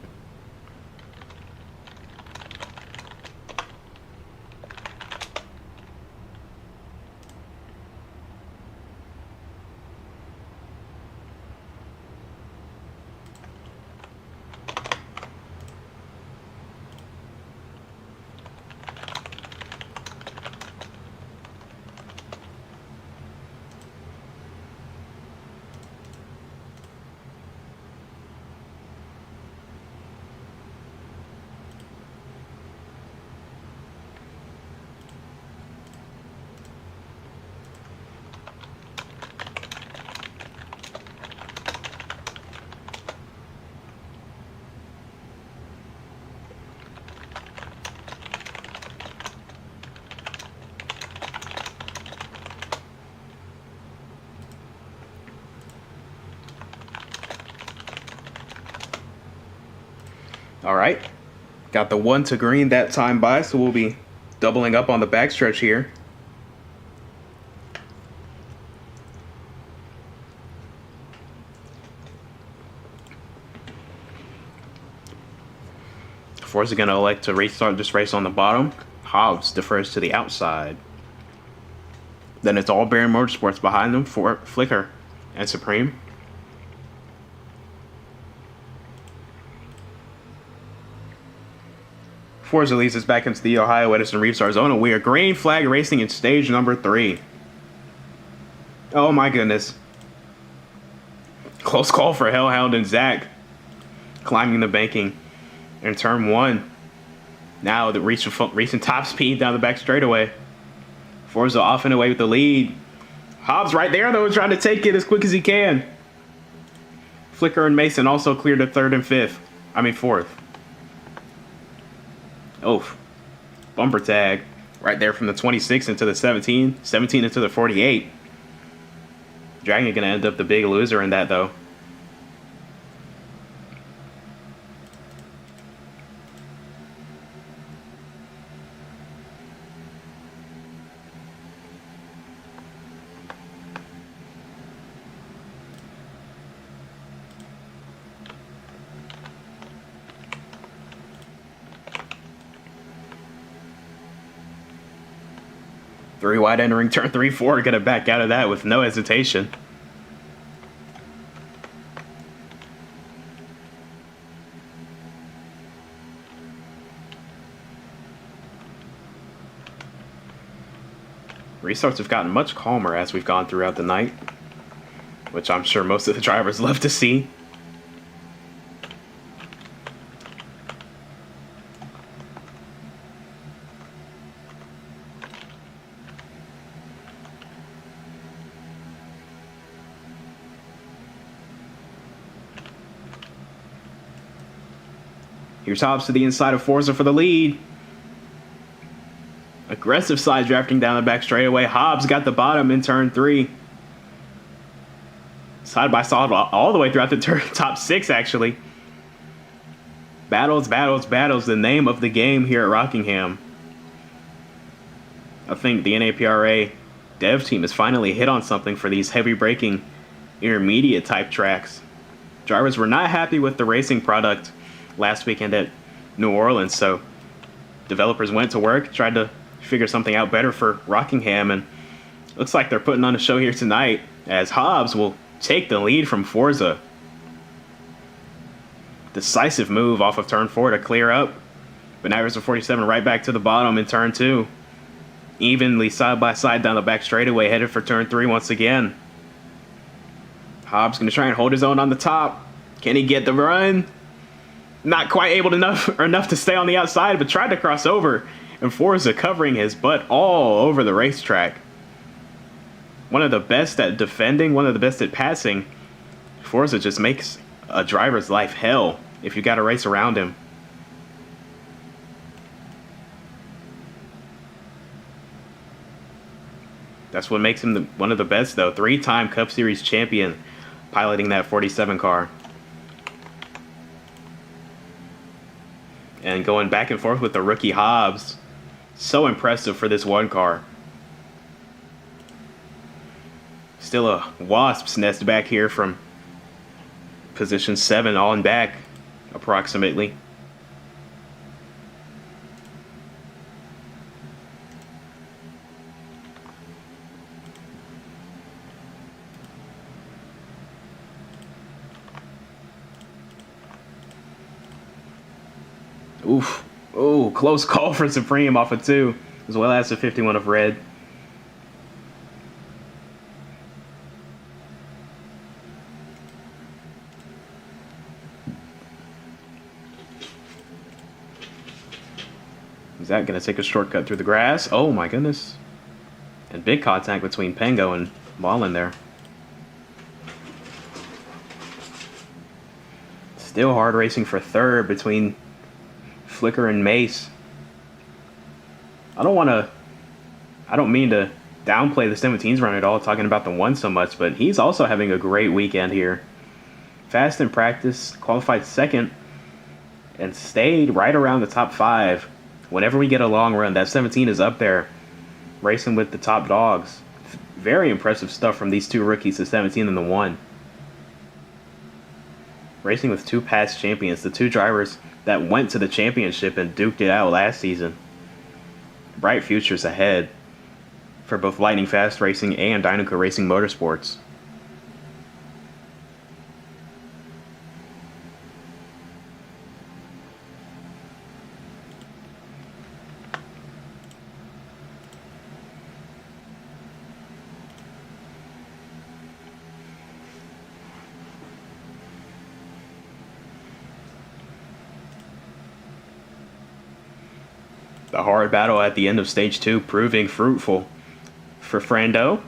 All right, got the 1 to green that time by, so we'll be doubling up on the backstretch here. Forza gonna elect to restart this race on the bottom. Hobbs defers to the outside. Then it's all Baron Motorsports behind them for Flicker and Supreme. Forza leads us back into the Ohio Edison restart zone, and we are green flag racing in stage number 3. Oh my goodness. Close call for Hellhound and Zach. Climbing the banking in turn 1. Now the reaching top speed down the back straightaway. Forza off and away with the lead. Hobbs right there though, trying to take it as quick as he can. Flicker and Mason also cleared to 3rd and 4th. Oh, bumper tag right there from the 26 into the 17 into the 48. Dragon gonna end up the big loser in that though. Three wide entering turn 3-4, gonna back out of that with no hesitation. Restarts have gotten much calmer as we've gone throughout the night, which I'm sure most of the drivers love to see. Here's Hobbs to the inside of Forza for the lead. Aggressive side drafting down the back straightaway. Hobbs got the bottom in turn 3. Side by side all the way throughout the top 6, actually. Battles, battles, battles, the name of the game here at Rockingham. I think the NAPRA dev team has finally hit on something for these heavy braking intermediate type tracks. Drivers were not happy with the racing product last weekend at New Orleans, so developers went to work, tried to figure something out better for Rockingham, and looks like they're putting on a show here tonight as Hobbs will take the lead from Forza. Decisive move off of turn 4 to clear up, but now there's a 47 right back to the bottom in turn 2. Evenly side by side down the back straightaway, headed for turn 3 once again. Hobbs going to try and hold his own on the top. Can he get the run? Not quite able enough to stay on the outside, but tried to cross over. And Forza covering his butt all over the racetrack. One of the best at defending, one of the best at passing. Forza just makes a driver's life hell if you got to race around him. That's what makes him one of the best, though. 3-time Cup Series champion piloting that 47 car. And going back and forth with the rookie Hobbs. So impressive for this one car. Still a wasp's nest back here from position 7 on back, approximately. Oof. Oh, close call for Supreme off of 2, as well as the 51 of red. Is that going to take a shortcut through the grass? Oh my goodness. And big contact between Pengo and Mullen there. Still hard racing for third between Flicker and Mace. I don't mean to downplay the 17's run at all, talking about the 1 so much, but he's also having a great weekend here. Fast in practice, qualified second, and stayed right around the top 5. Whenever we get a long run, that 17 is up there, racing with the top dogs. Very impressive stuff from these 2 rookies, the 17 and the 1. Racing with 2 past champions, the 2 drivers that went to the championship and duked it out last season. Bright futures ahead for both Lightning Fast Racing and Dynaco Racing Motorsports. The hard battle at the end of stage 2 proving fruitful for Frando.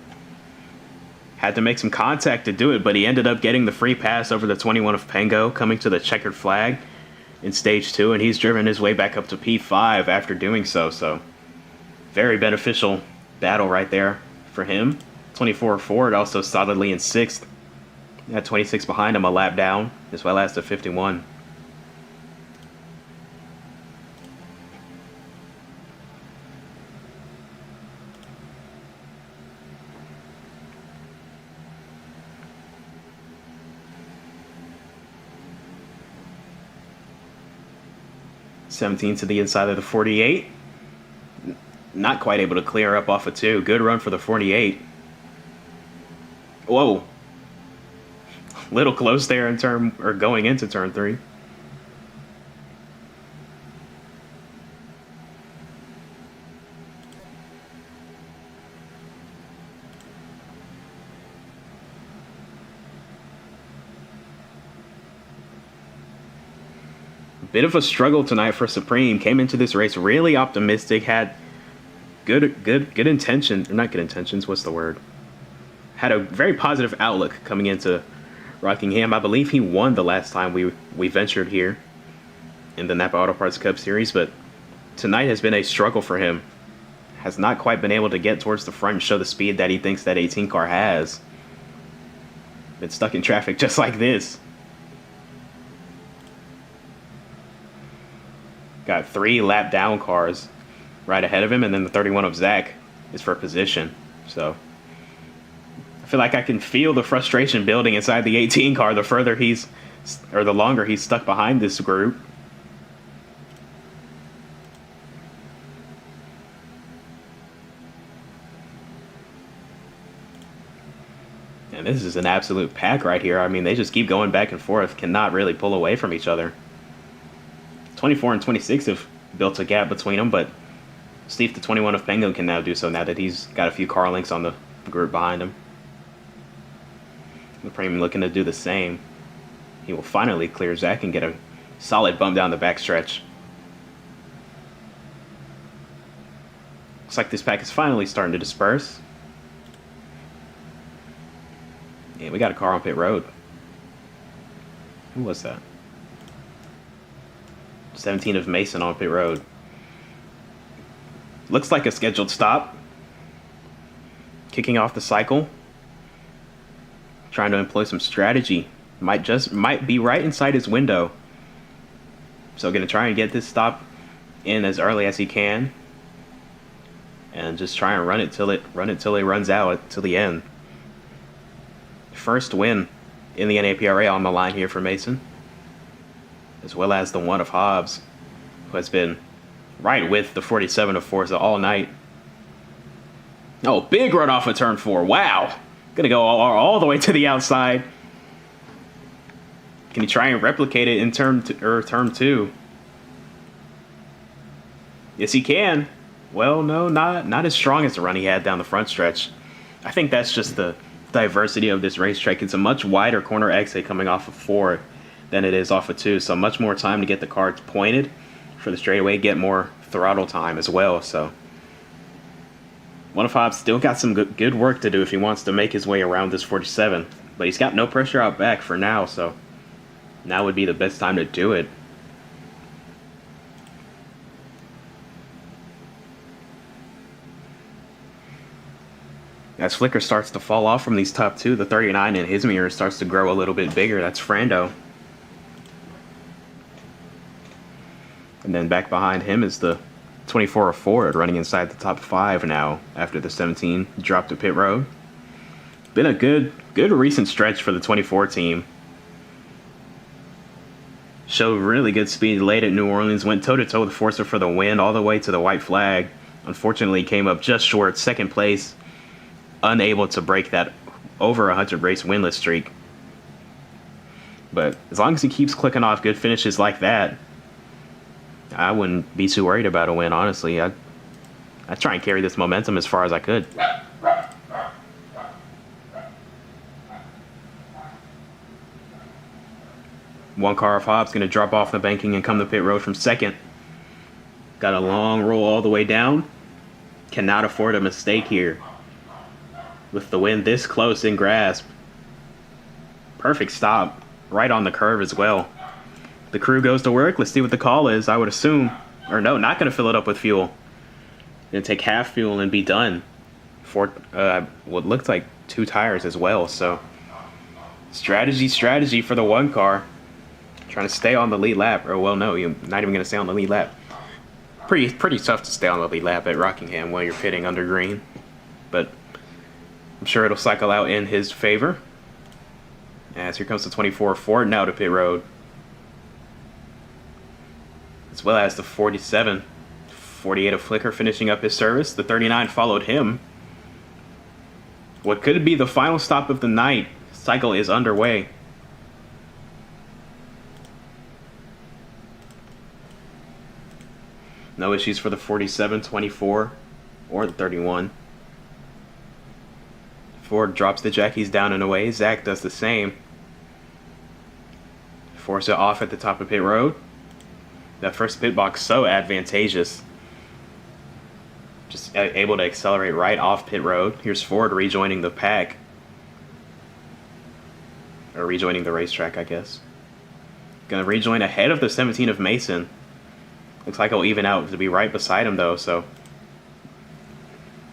Had to make some contact to do it, but he ended up getting the free pass over the 21 of Pengo, coming to the checkered flag in stage 2, and he's driven his way back up to P5 after doing so. So very beneficial battle right there for him. 24 Ford also solidly in 6th. At 26 behind him, a lap down, as well as the 51. '17 to the inside of the 48. Not quite able to clear up off of 2. Good run for the 48. Whoa. Little close there in going into turn 3. Bit of a struggle tonight for Supreme. Came into this race really optimistic, had good intention, or not good intentions, what's the word? Had a very positive outlook coming into Rockingham. I believe he won the last time we ventured here in the Napa Auto Parts Cup Series, but tonight has been a struggle for him. Has not quite been able to get towards the front and show the speed that he thinks that 18 car has. been stuck in traffic just like this. Got 3 lap down cars right ahead of him, and then the 31 of Zach is for position. So I feel like I can feel the frustration building inside the 18 car the further he's, or the longer he's stuck behind this group. And this is an absolute pack right here. I mean, they just keep going back and forth, cannot really pull away from each other. 24 and 26 have built a gap between them, but Steve, the 21 of Penguin, can now do so now that he's got a few car links on the group behind him. The Premium looking to do the same. He will finally clear Zach and get a solid bump down the backstretch. Looks like this pack is finally starting to disperse. Yeah, we got a car on pit road. Who was that? 17 of Mason on pit road. Looks like a scheduled stop. Kicking off the cycle. Trying to employ some strategy. Might be right inside his window. So gonna try and get this stop in as early as he can. And just try and run it till it runs out till the end. First win in the NAPRA on the line here for Mason, as well as the 1 of Hobbs, who has been right with the 47 of Forza all night. Oh, big run off of turn 4. Wow. Gonna go all the way to the outside. Can he try and replicate it in turn 2? Yes, he can. Well, no, not as strong as the run he had down the front stretch. I think that's just the diversity of this racetrack. It's a much wider corner exit coming off of 4 than it is off of 2, so much more time to get the car pointed for the straightaway, get more throttle time as well. So 1 of Hobbs still got some good work to do if he wants to make his way around this 47, but he's got no pressure out back for now, so now would be the best time to do it. As Flicker starts to fall off from these top 2, the 39 in his mirror starts to grow a little bit bigger. That's Frando. And then back behind him is the 24 of Ford, running inside the top 5 now after the 17 dropped to pit road. Been a good recent stretch for the 24 team. Showed really good speed late at New Orleans, went toe-to-toe with Forza for the win all the way to the white flag. Unfortunately came up just short, second place. Unable to break that over 100 race winless streak. But as long as he keeps clicking off good finishes like that, I wouldn't be too worried about a win, honestly. I'd try and carry this momentum as far as I could. One car of Hobbs going to drop off the banking and come to pit road from second. Got a long roll all the way down. Cannot afford a mistake here. With the win this close in grasp. Perfect stop. Right on the curve as well. The crew goes to work. Let's see what the call is. I would assume. Or no, not going to fill it up with fuel. Going to take half fuel and be done. For what looked like 2 tires as well. So strategy for the 1 car. Trying to stay on the lead lap. Or well, no, you're not even going to stay on the lead lap. Pretty tough to stay on the lead lap at Rockingham while you're pitting under green. But I'm sure it'll cycle out in his favor. As here comes the 24 Ford now to pit road. As well as the 47. 48 of Flicker finishing up his service. The 39 followed him. What could be the final stop of the night. Cycle is underway. No issues for the 47, 24, or the 31. Ford drops the jackies down and away. Zach does the same. Forza off at the top of pit road. That first pit box so advantageous. Just able to accelerate right off pit road. Here's Ford rejoining the pack. Or rejoining the racetrack, I guess. Gonna rejoin ahead of the 17 of Mason. Looks like he'll even out to be right beside him though, so.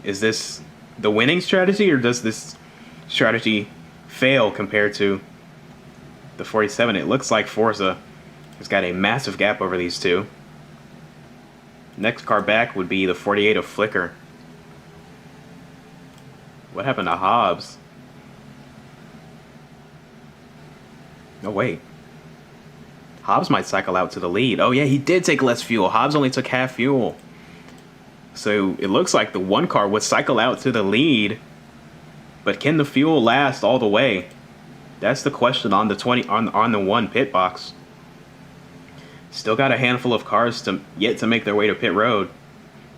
Is this the winning strategy, or does this strategy fail compared to the 47. It looks like Forza has got a massive gap over these two. Next car back would be the 48 of Flicker. What happened to Hobbs? No, wait. Hobbs might cycle out to the lead. Oh yeah, he did take less fuel. Hobbs only took half fuel. So it looks like the one car would cycle out to the lead. But can the fuel last all the way? That's the question on the 20 on the one pit box. Still got a handful of cars yet to make their way to pit road.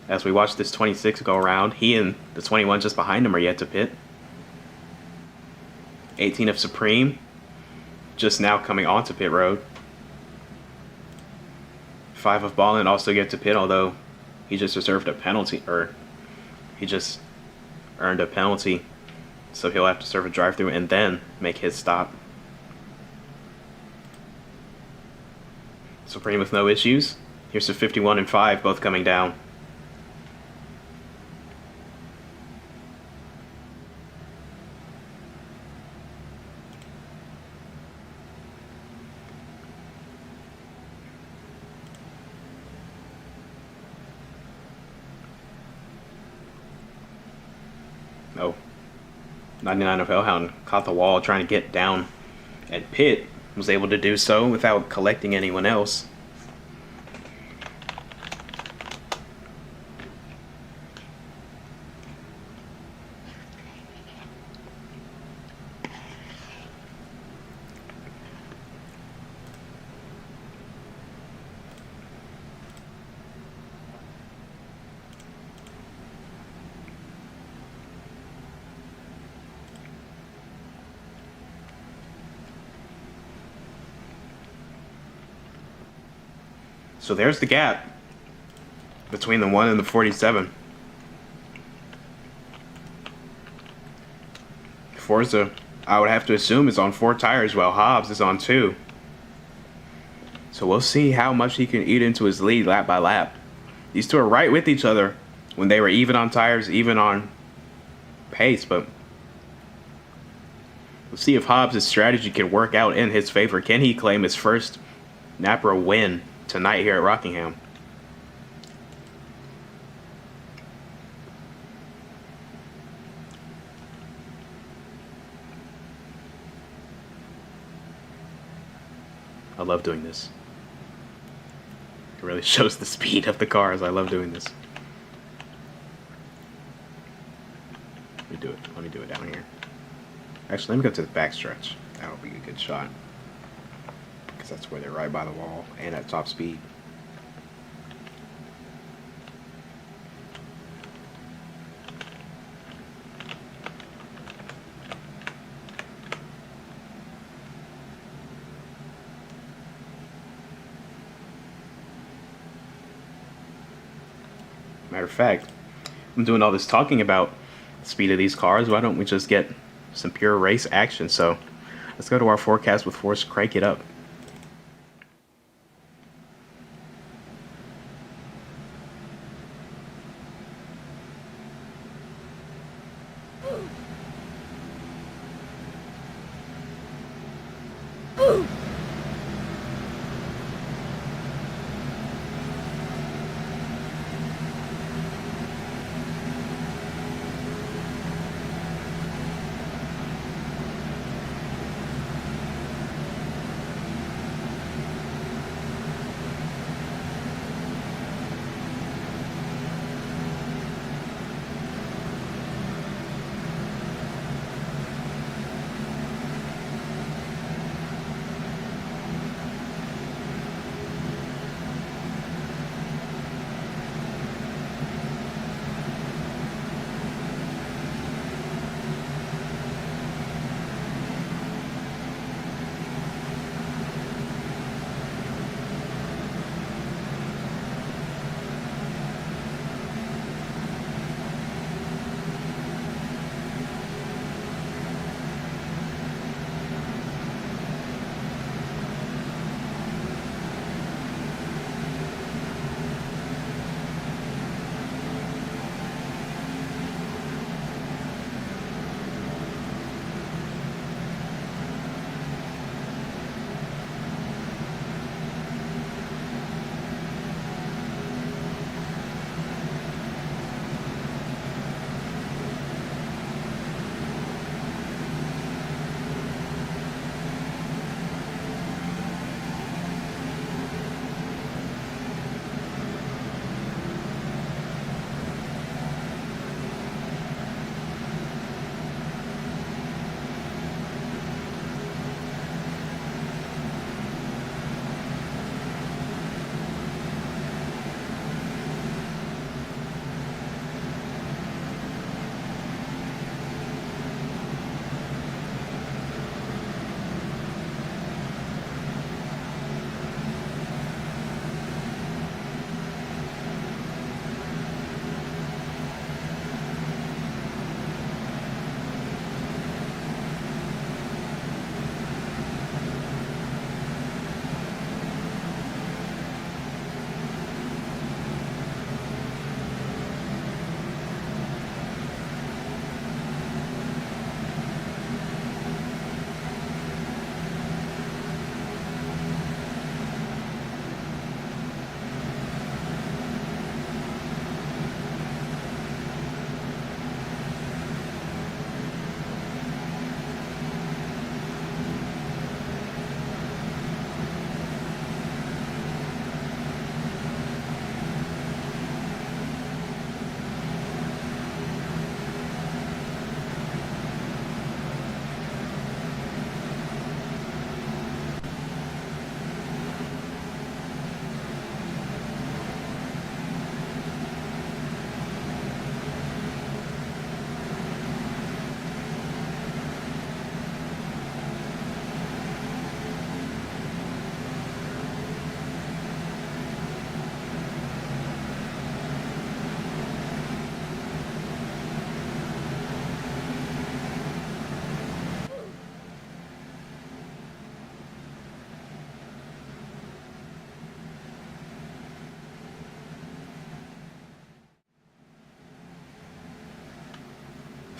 As we watch this 26 go around, he and the 21 just behind him are yet to pit. 18 of Supreme just now coming onto pit road. 5 of Ballin also yet to pit, although he just reserved a penalty, or he just earned a penalty, so he'll have to serve a drive-through and then make his stop. Supreme with no issues. Here's the 51 and 5 both coming down. Oh, 99 of Hellhound caught the wall trying to get down at pit. Was able to do so without collecting anyone else. So there's the gap between the 1 and the 47. Forza, I would have to assume, is on 4 tires while Hobbs is on 2. So we'll see how much he can eat into his lead lap by lap. These two are right with each other when they were even on tires, even on pace, but we'll see if Hobbs' strategy can work out in his favor. Can he claim his first NAPRA win tonight here at Rockingham? I love doing this. It really shows the speed of the cars. I love doing this. Let me do it down here. Actually, let me go to the backstretch. That'll be a good shot, because that's where they're right by the wall and at top speed. Matter of fact, I'm doing all this talking about the speed of these cars. Why don't we just get some pure race action? So let's go to our forecast with Force Crank It Up.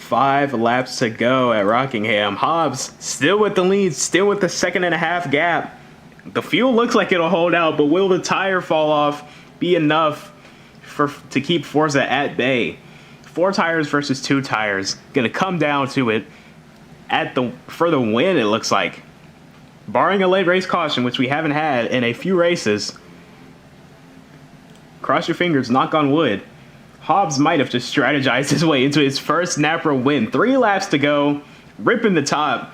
5 laps to go at Rockingham. Hobbs still with the lead, still with the 2.5 gap. The fuel looks like it'll hold out, but will the tire fall off be enough to keep Forza at bay? 4 tires versus 2 tires. Gonna come down to it for the win, it looks like. Barring a late race caution, which we haven't had in a few races. Cross your fingers, knock on wood. Hobbs might have just strategized his way into his first NAPRA win. 3 laps to go, ripping the top.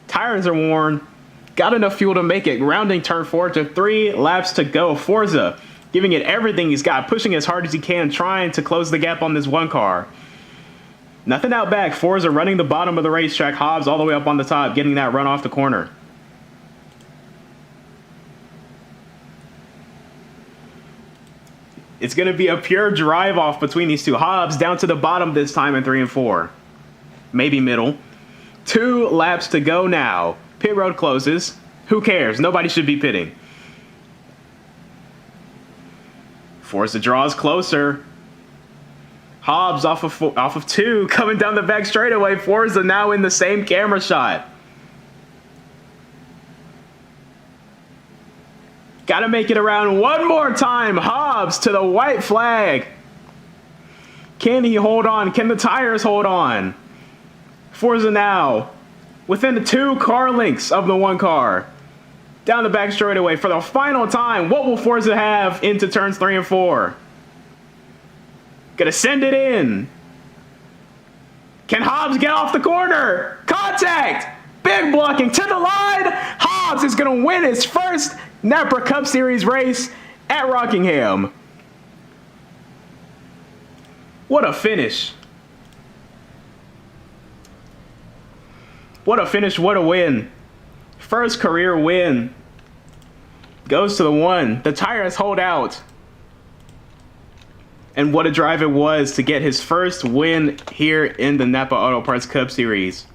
Tires are worn, got enough fuel to make it. Rounding turn 4 to 3 laps to go. Forza giving it everything he's got, pushing as hard as he can, trying to close the gap on this one car. Nothing out back. Forza running the bottom of the racetrack. Hobbs all the way up on the top, getting that run off the corner. It's going to be a pure drive-off between these two. Hobbs down to the bottom this time in 3 and 4. Maybe middle. 2 laps to go now. Pit road closes. Who cares? Nobody should be pitting. Forza draws closer. Hobbs off of 2, coming down the back straightaway. Forza now in the same camera shot. Got to make it around one more time. Hobbs to the white flag. Can he hold on? Can the tires hold on? Forza now within the 2 car lengths of the 1 car. Down the back straightaway for the final time. What will Forza have into turns 3 and 4? Gonna send it in. Can Hobbs get off the corner? Contact! Big blocking to the line. Hobbs is gonna win his first NAPRA Cup Series race at Rockingham. What a finish. What a finish, what a win. First career win. Goes to the 1. The tires hold out. And what a drive it was to get his first win here in the Napa Auto Parts Cup Series.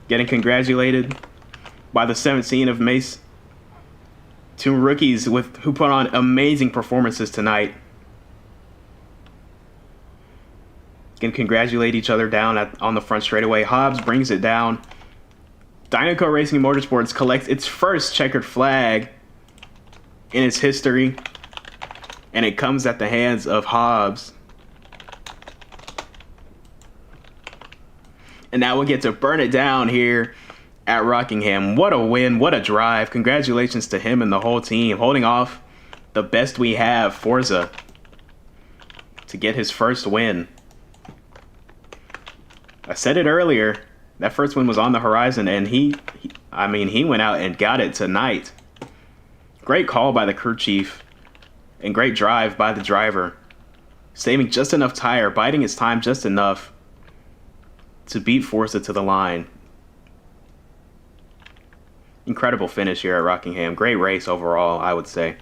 Getting congratulated by the 17 of Mace. 2 rookies who put on amazing performances tonight. Can congratulate each other down on the front straightaway. Hobbs brings it down. Dynaco Racing Motorsports collects its first checkered flag in its history, and it comes at the hands of Hobbs. And now we'll get to burn it down here at Rockingham. What a win, what a drive. Congratulations to him and the whole team, holding off the best we have, Forza, to get his first win. I said it earlier, that first win was on the horizon, and he went out and got it tonight. Great call by the crew chief, and great drive by the driver. Saving just enough tire, biding his time just enough to beat Forza to the line. Incredible finish here at Rockingham. Great race overall, I would say.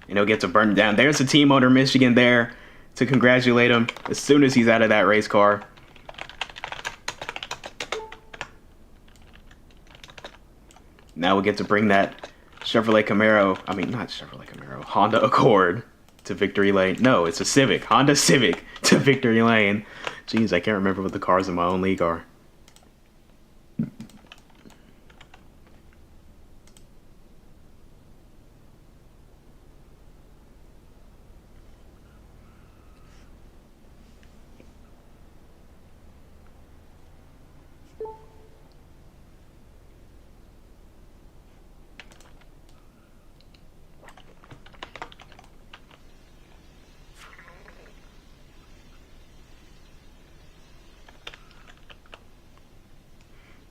And he'll get to burn it down. There's the team owner, Michigan, there to congratulate him as soon as he's out of that race car. Now we get to bring that Honda Accord to victory lane. No, it's a Civic. Honda Civic to victory lane. Jeez, I can't remember what the cars in my own league are.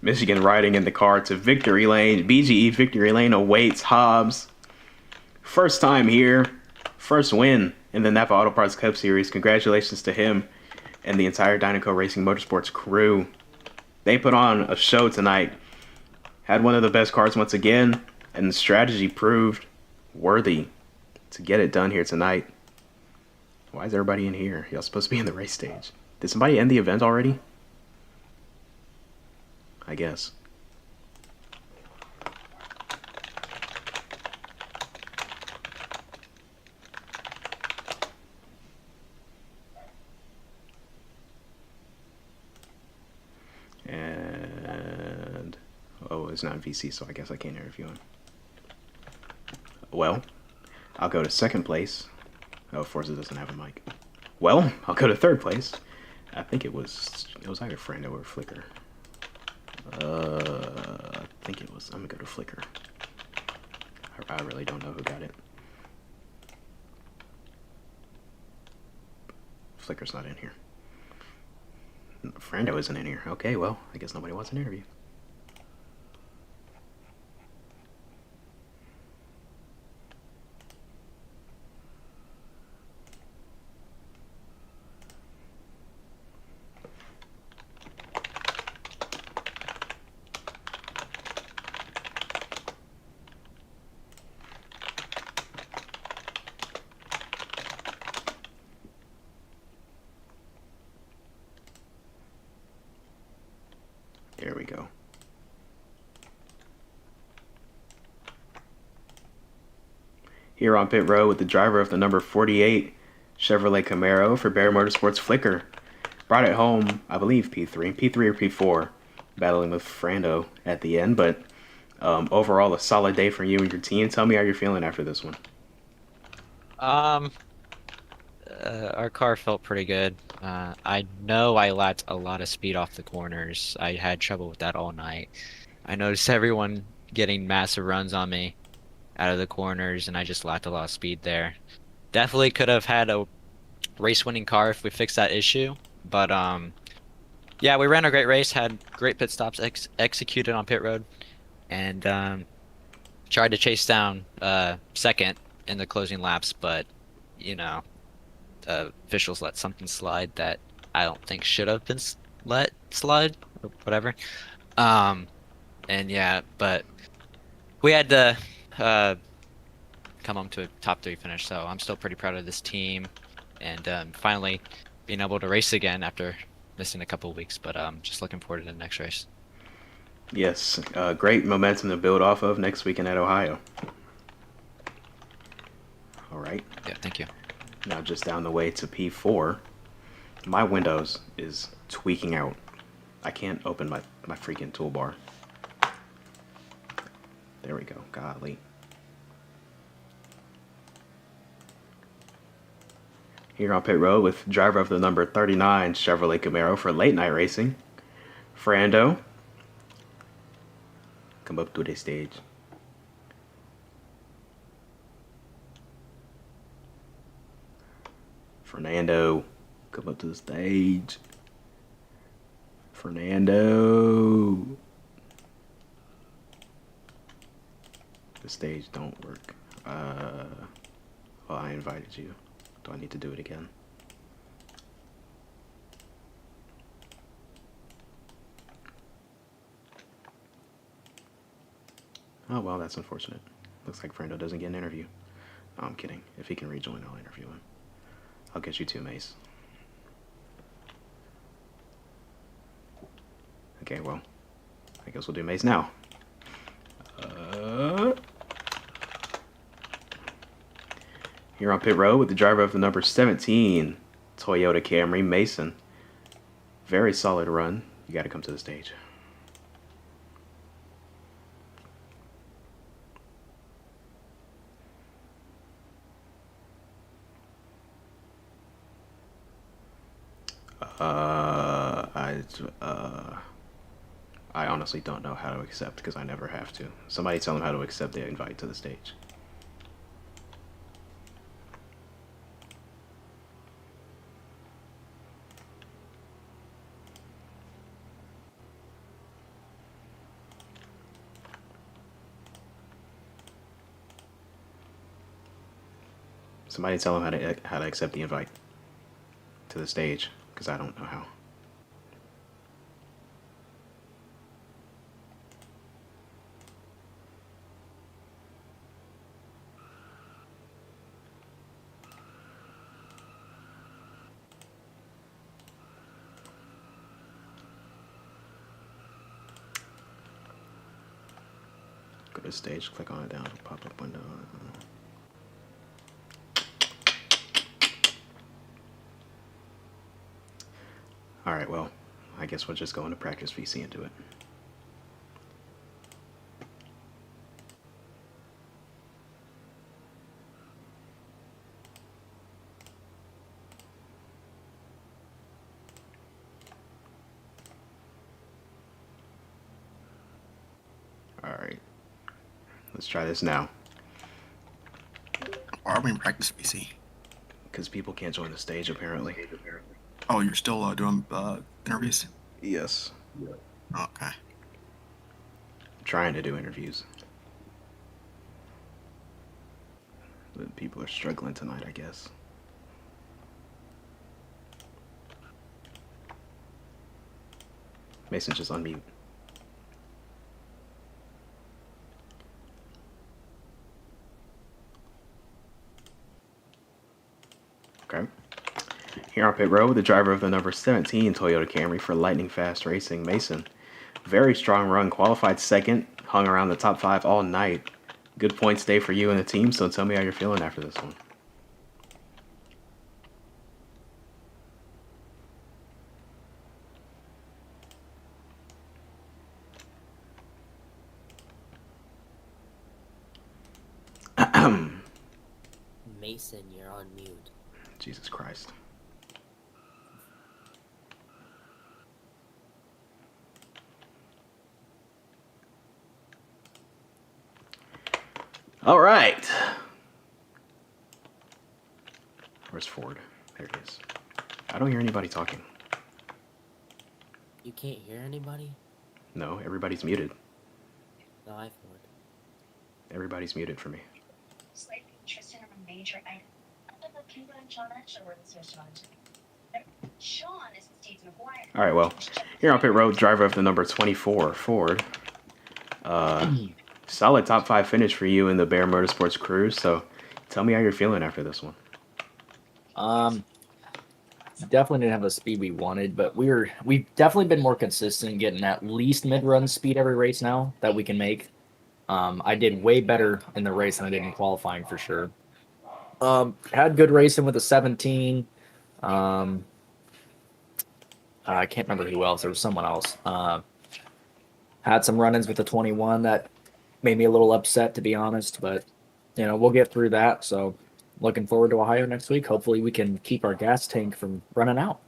Michigan riding in the car to victory lane. BGE victory lane awaits Hobbs. First time here. First win in the Napa Auto Parts Cup Series. Congratulations to him and the entire Dynaco Racing Motorsports crew. They put on a show tonight. Had one of the best cars once again, and the strategy proved worthy to get it done here tonight. Why is everybody in here? Y'all supposed to be in the race stage. Did somebody end the event already? I guess. Forza's not in VC, so I guess I can't interview him. Well, I'll go to second place. Oh, Forza doesn't have a mic. Well, I'll go to third place. I think it was either Frando or Flicker. I think it was. I'm gonna go to Flicker. I really don't know who got it. Flicker's not in here. Frando isn't in here. Okay, well, I guess nobody wants an interview. There we go. Here on pit road with the driver of the number 48 Chevrolet Camaro for Bear Motorsports Flicker. Brought it home, I believe, P3 or P4, battling with Frando at the end. But overall, a solid day for you and your team. Tell me how you're feeling after this one. Our car felt pretty good. I know I lacked a lot of speed off the corners. I had trouble with that all night. I noticed everyone getting massive runs on me out of the corners, and I just lacked a lot of speed there. Definitely could have had a race-winning car if we fixed that issue. But yeah, we ran a great race, had great pit stops executed on pit road, and tried to chase down second in the closing laps, but you know, officials let something slide that I don't think should have been let slide or whatever. And yeah, but we had to come home to a top 3 finish, so I'm still pretty proud of this team, and finally being able to race again after missing a couple of weeks. But just looking forward to the next race. Yes, great momentum to build off of next weekend at Ohio. All right. Yeah, thank you. Now just down the way to P4. My Windows is tweaking out. I can't open my freaking toolbar. There we go. Golly. Here on pit road with driver of the number 39 Chevrolet Camaro for late night racing, Frando. Come up to the stage. Fernando, come up to the stage. Fernando. The stage don't work. Well, I invited you. Do I need to do it again? Oh, well, that's unfortunate. Looks like Frando doesn't get an interview. No, I'm kidding. If he can rejoin, I'll interview him. I'll get you 2, Mace. Okay, well, I guess we'll do Mace now. Here on pit road with the driver of the number 17 Toyota Camry, Mason. Very solid run. You got to come to the stage. I honestly don't know how to accept because I never have to. Somebody tell them how to accept the invite to the stage. Somebody tell them how to accept the invite to the stage because I don't know how. Go to stage, click on it down, pop-up window. Alright, well, I guess we'll just go into practice VC and do it. All right. Let's try this now. Why are we in practice PC? Because people can't join the stage, apparently. Oh, you're still doing interviews? Yes. Okay. Trying to do interviews. But people are struggling tonight, I guess. Mason, just unmute. Okay. Here on pit road, the driver of the number 17 Toyota Camry for Lightning Fast Racing, Mason. Very strong run, qualified second, hung around the top 5 all night. Good points day for you and the team, so tell me how you're feeling after this one. Mason, you're on mute. Jesus Christ. All right. Where's Ford? There it is. I don't hear anybody talking. You can't hear anybody? No, everybody's muted. No, I Ford. Everybody's muted for me. Slightly interested in a major item. Sean is the state's McGuire. All right, well, here on pit road, driver of the number 24, Ford. Solid top 5 finish for you in the Bear Motorsports crew. So tell me how you're feeling after this one. Definitely didn't have the speed we wanted, but we've definitely been more consistent in getting at least mid-run speed every race now that we can make. I did way better in the race than I did in qualifying for sure. Had good racing with the 17. I can't remember who else. There was someone else. Had some run-ins with the 21 that made me a little upset, to be honest, but we'll get through that. So looking forward to Ohio next week. Hopefully we can keep our gas tank from running out.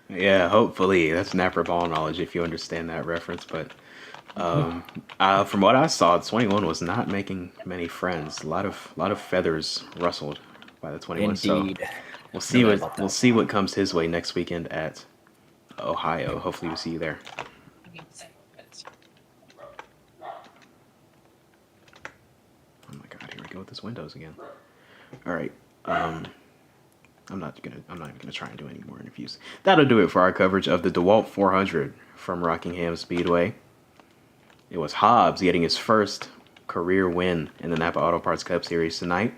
Yeah, hopefully. That's Napper ball knowledge if you understand that reference. But from what I saw, 21 was not making many friends. A lot of feathers rustled by the 21. Indeed. So we'll see what comes his way next weekend at Ohio. Hopefully we'll see you there. Oh my God, here we go with this Windows again. All right. I'm not even gonna try and do any more interviews. That'll do it for our coverage of the DeWalt 400 from Rockingham Speedway. It was Hobbs getting his first career win in the Napa Auto Parts Cup Series tonight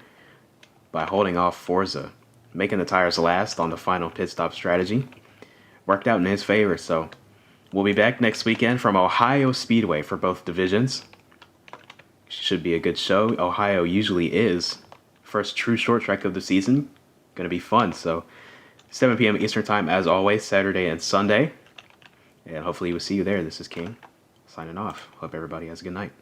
by holding off Forza, making the tires last on the final pit stop strategy. Worked out in his favor, so we'll be back next weekend from Ohio Speedway for both divisions. Should be a good show. Ohio usually is. First true short track of the season. Going to be fun. So 7 p.m. Eastern Time as always, Saturday and Sunday. And hopefully we'll see you there. This is King signing off. Hope everybody has a good night.